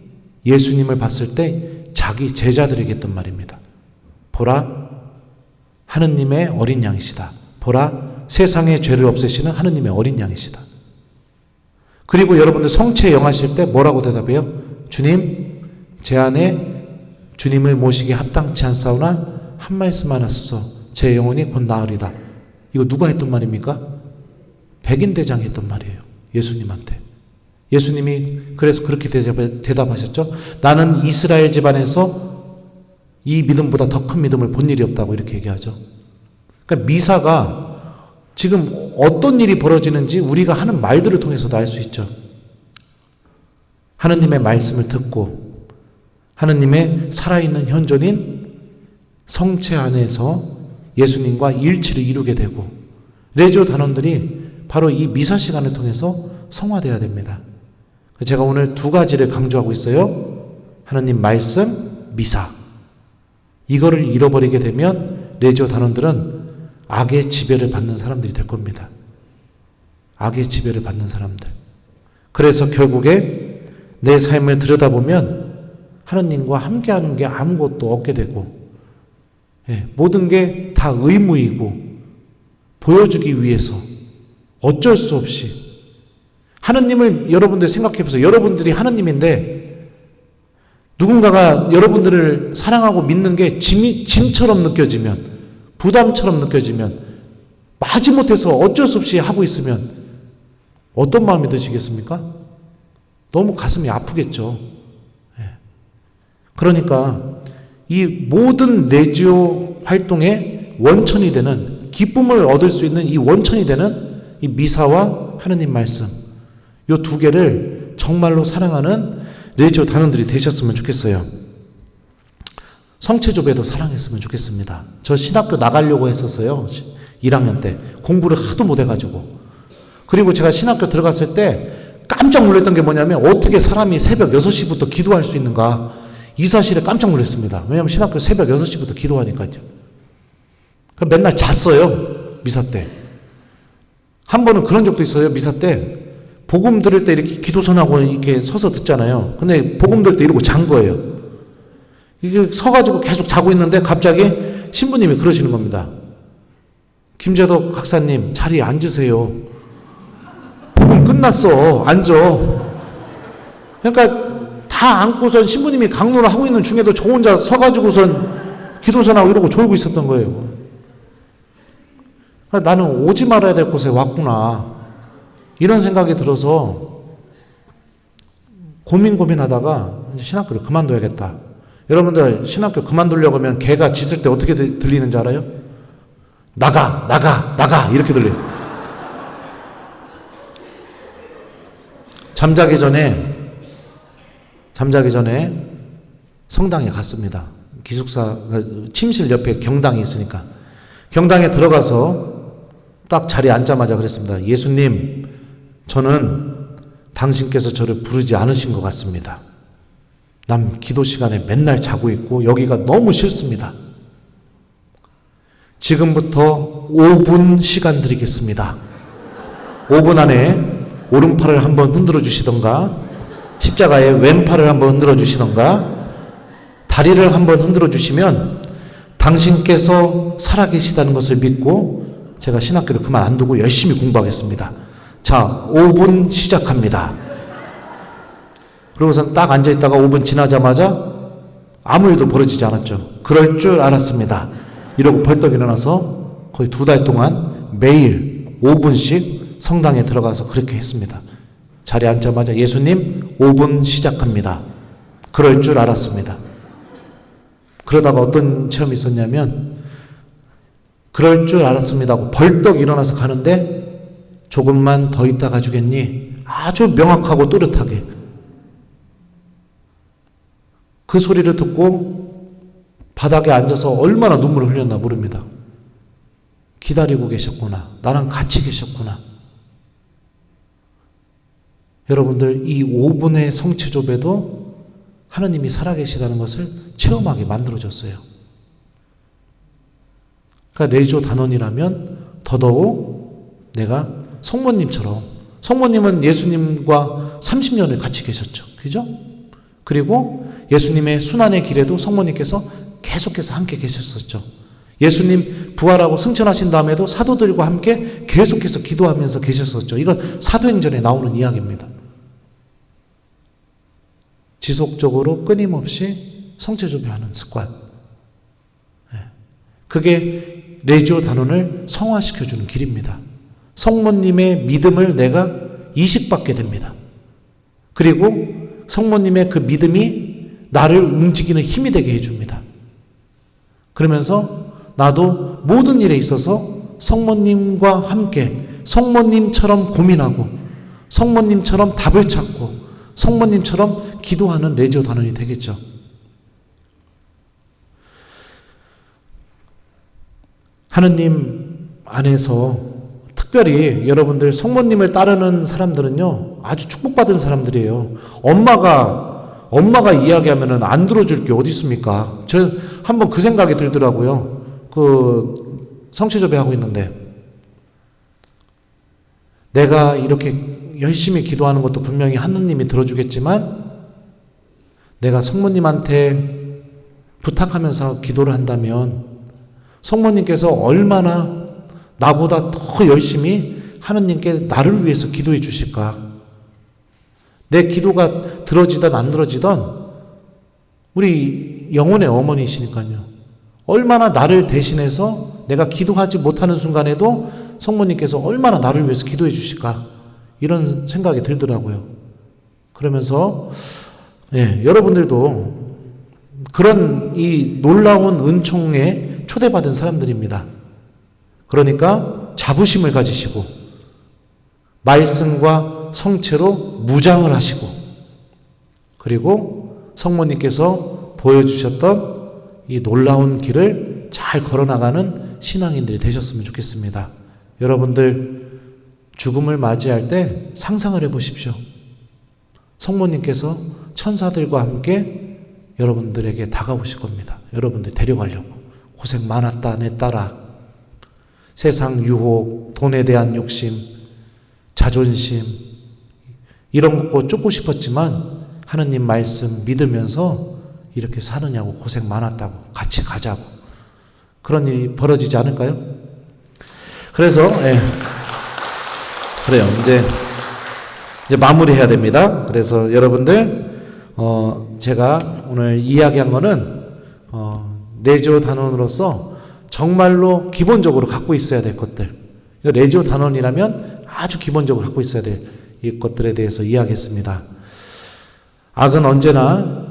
예수님을 봤을 때 자기 제자들에게 했던 말입니다. 보라 하느님의 어린 양이시다. 보라 세상의 죄를 없애시는 하느님의 어린 양이시다. 그리고 여러분들 성체 영하실 때 뭐라고 대답해요? 주님, 제 안에 주님을 모시기 합당치 않사오나 한 말씀만 하소서 제 영혼이 곧 나으리다. 이거 누가 했던 말입니까? 백인대장이 했던 말이에요. 예수님한테. 예수님이 그래서 그렇게 대답하셨죠. 나는 이스라엘 집안에서 이 믿음보다 더 큰 믿음을 본 일이 없다고 이렇게 얘기하죠. 그러니까 미사가 지금 어떤 일이 벌어지는지 우리가 하는 말들을 통해서도 알 수 있죠. 하느님의 말씀을 듣고 하느님의 살아있는 현존인 성체 안에서 예수님과 일치를 이루게 되고, 레지오 단원들이 바로 이 미사 시간을 통해서 성화되어야 됩니다. 제가 오늘 두 가지를 강조하고 있어요. 하느님 말씀, 미사. 이거를 잃어버리게 되면 레지오 단원들은 악의 지배를 받는 사람들이 될 겁니다. 악의 지배를 받는 사람들. 그래서 결국에 내 삶을 들여다보면 하느님과 함께하는 게 아무것도 없게 되고, 모든 게 다 의무이고 보여주기 위해서 어쩔 수 없이 하느님을 여러분들 생각해보세요. 여러분들이 하느님인데 누군가가 여러분들을 사랑하고 믿는 게 짐처럼 느껴지면, 부담처럼 느껴지면, 마지못해서 어쩔 수 없이 하고 있으면 어떤 마음이 드시겠습니까? 너무 가슴이 아프겠죠. 그러니까 이 모든 레지오 활동의 원천이 되는, 기쁨을 얻을 수 있는 이 원천이 되는 이 미사와 하느님 말씀, 이 두 개를 정말로 사랑하는 레지오 단원들이 되셨으면 좋겠어요. 성체조배도 사랑했으면 좋겠습니다. 저 신학교 나가려고 했었어요. 1학년 때 공부를 하도 못해가지고. 그리고 제가 신학교 들어갔을 때 깜짝 놀랐던 게 뭐냐면 어떻게 사람이 새벽 6시부터 기도할 수 있는가, 이 사실에 깜짝 놀랐습니다. 왜냐하면 신학교 새벽 6시부터 기도하니까요. 맨날 잤어요. 미사 때. 한 번은 그런 적도 있어요. 미사 때 복음 들을 때 이렇게 기도선하고 이렇게 서서 듣잖아요. 근데 복음 들을 때 이러고 잔 거예요. 이게 서가지고 계속 자고 있는데 갑자기 신부님이 그러시는 겁니다. 김재덕 박사님 자리에 앉으세요. 복음 끝났어. 앉아. 그러니까 다 앉고선 신부님이 강론을 하고 있는 중에도 저 혼자 서가지고선 기도선하고 이러고 졸고 있었던 거예요. 그러니까 나는 오지 말아야 될 곳에 왔구나. 이런 생각이 들어서 고민하다가 이제 신학교를 그만둬야겠다. 여러분들 신학교 그만두려고 하면 개가 짖을 때 어떻게 들리는지 알아요? 나가 이렇게 들려요. 잠자기 전에 성당에 갔습니다. 기숙사 침실 옆에 경당이 있으니까 경당에 들어가서 딱 자리에 앉자마자 그랬습니다. 예수님, 저는 당신께서 저를 부르지 않으신 것 같습니다. 난 기도 시간에 맨날 자고 있고 여기가 너무 싫습니다. 지금부터 5분 시간 드리겠습니다. 5분 안에 오른팔을 한번 흔들어 주시던가 십자가에 왼팔을 한번 흔들어 주시던가 다리를 한번 흔들어 주시면 당신께서 살아계시다는 것을 믿고 제가 신학교를 그만 안 두고 열심히 공부하겠습니다. 자, 5분 시작합니다. 그러고선 딱 앉아있다가 5분 지나자마자 아무 일도 벌어지지 않았죠. 그럴 줄 알았습니다. 이러고 벌떡 일어나서 거의 2달 동안 매일 5분씩 성당에 들어가서 그렇게 했습니다. 자리에 앉자마자 예수님 5분 시작합니다. 그럴 줄 알았습니다. 그러다가 어떤 체험이 있었냐면 그럴 줄 알았습니다 하고 벌떡 일어나서 가는데 조금만 더 있다 가주겠니? 아주 명확하고 또렷하게 그 소리를 듣고 바닥에 앉아서 얼마나 눈물을 흘렸나 모릅니다. 기다리고 계셨구나. 나랑 같이 계셨구나. 여러분들 이 5분의 성체조배도 하나님이 살아계시다는 것을 체험하게 만들어줬어요. 그러니까 레이조 단원이라면 더더욱 내가 성모님처럼, 성모님은 예수님과 30년을 같이 계셨죠. 그죠? 그리고 예수님의 순환의 길에도 성모님께서 계속해서 함께 계셨었죠. 예수님 부활하고 승천하신 다음에도 사도들과 함께 계속해서 기도하면서 계셨었죠. 이건 사도행전에 나오는 이야기입니다. 지속적으로 끊임없이 성체조배하는 습관. 그게 레지오 단원을 성화시켜주는 길입니다. 성모님의 믿음을 내가 이식받게 됩니다. 그리고 성모님의 그 믿음이 나를 움직이는 힘이 되게 해줍니다. 그러면서 나도 모든 일에 있어서 성모님과 함께 성모님처럼 고민하고 성모님처럼 답을 찾고 성모님처럼 기도하는 레지오 단원이 되겠죠. 하느님 안에서 특별히 여러분들 성모님을 따르는 사람들은요 아주 축복받은 사람들이에요. 엄마가 이야기하면은 안 들어줄 게 어디 있습니까? 저 한번 그 생각이 들더라고요. 그 성체조배하고 있는데 내가 이렇게 열심히 기도하는 것도 분명히 하느님이 들어주겠지만 내가 성모님한테 부탁하면서 기도를 한다면 성모님께서 얼마나 나보다 더 열심히 하느님께 나를 위해서 기도해 주실까? 내 기도가 들어지든 안 들어지든 우리 영혼의 어머니이시니까요. 얼마나 나를 대신해서 내가 기도하지 못하는 순간에도 성모님께서 얼마나 나를 위해서 기도해 주실까? 이런 생각이 들더라고요. 그러면서 여러분들도 그런 이 놀라운 은총에 초대받은 사람들입니다. 그러니까 자부심을 가지시고 말씀과 성체로 무장을 하시고 그리고 성모님께서 보여주셨던 이 놀라운 길을 잘 걸어나가는 신앙인들이 되셨으면 좋겠습니다. 여러분들 죽음을 맞이할 때 상상을 해보십시오. 성모님께서 천사들과 함께 여러분들에게 다가오실 겁니다. 여러분들 데려가려고. 고생 많았다 내 딸아. 세상 유혹, 돈에 대한 욕심, 자존심 이런 거 쫓고 싶었지만 하느님 말씀 믿으면서 이렇게 사느냐고 고생 많았다고 같이 가자고 그런 일이 벌어지지 않을까요? 그래서 그래요. 이제 마무리해야 됩니다. 그래서 여러분들 제가 오늘 이야기한 거는 레지오 단원으로서 정말로 기본적으로 갖고 있어야 될 것들. 레지오 단원이라면 아주 기본적으로 갖고 있어야 될 이 것들에 대해서 이야기했습니다. 악은 언제나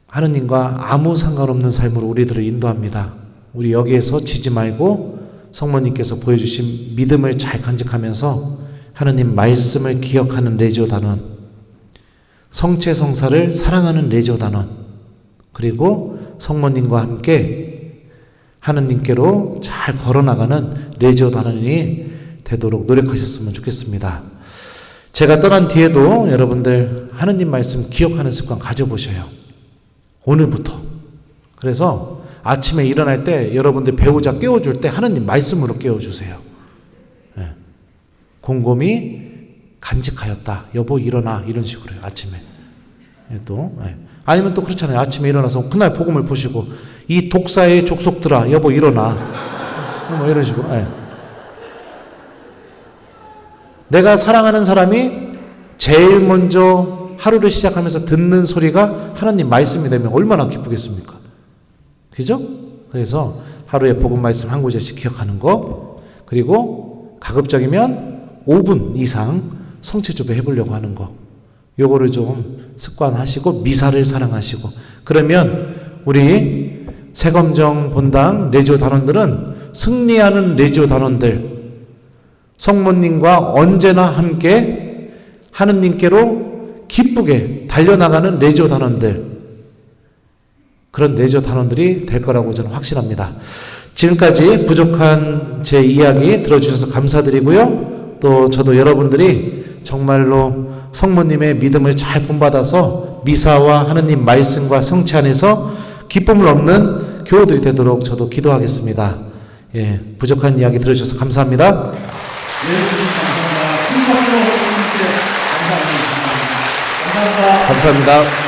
하느님과 아무 상관없는 삶으로 우리들을 인도합니다. 우리 여기에서 지지 말고 성모님께서 보여주신 믿음을 잘 간직하면서 하느님 말씀을 기억하는 레지오 단원, 성체성사를 사랑하는 레지오 단원, 그리고 성모님과 함께 하느님께로 잘 걸어나가는 레지오 단원이 되도록 노력하셨으면 좋겠습니다. 제가 떠난 뒤에도 여러분들 하느님 말씀 기억하는 습관 가져보셔요. 오늘부터. 그래서 아침에 일어날 때 여러분들 배우자 깨워줄 때 하느님 말씀으로 깨워주세요. 곰곰이 간직하였다. 여보 일어나. 이런 식으로요. 아침에. 아니면 또 그렇잖아요. 아침에 일어나서 그날 복음을 보시고 이 독사의 족속들아 여보 일어나. 뭐 이런 식으로. 내가 사랑하는 사람이 제일 먼저 하루를 시작하면서 듣는 소리가 하나님 말씀이 되면 얼마나 기쁘겠습니까? 그죠? 그래서 하루에 복음 말씀 한 구절씩 기억하는 거, 그리고 가급적이면 5분 이상 성체조배 해보려고 하는 거, 요거를 좀 습관하시고 미사를 사랑하시고, 그러면 우리 새검정 본당 레지오 단원들은 승리하는 레지오 단원들, 성모님과 언제나 함께 하느님께로 기쁘게 달려나가는 레지오 단원들, 그런 레지오 단원들이 될 거라고 저는 확신합니다. 지금까지 부족한 제 이야기 들어주셔서 감사드리고요. 또 저도 여러분들이 정말로 성모님의 믿음을 잘 본받아서 미사와 하느님 말씀과 성체 안에서 기쁨을 얻는 교우들이 되도록 저도 기도하겠습니다. 부족한 이야기 들어주셔서 감사합니다. 감사합니다.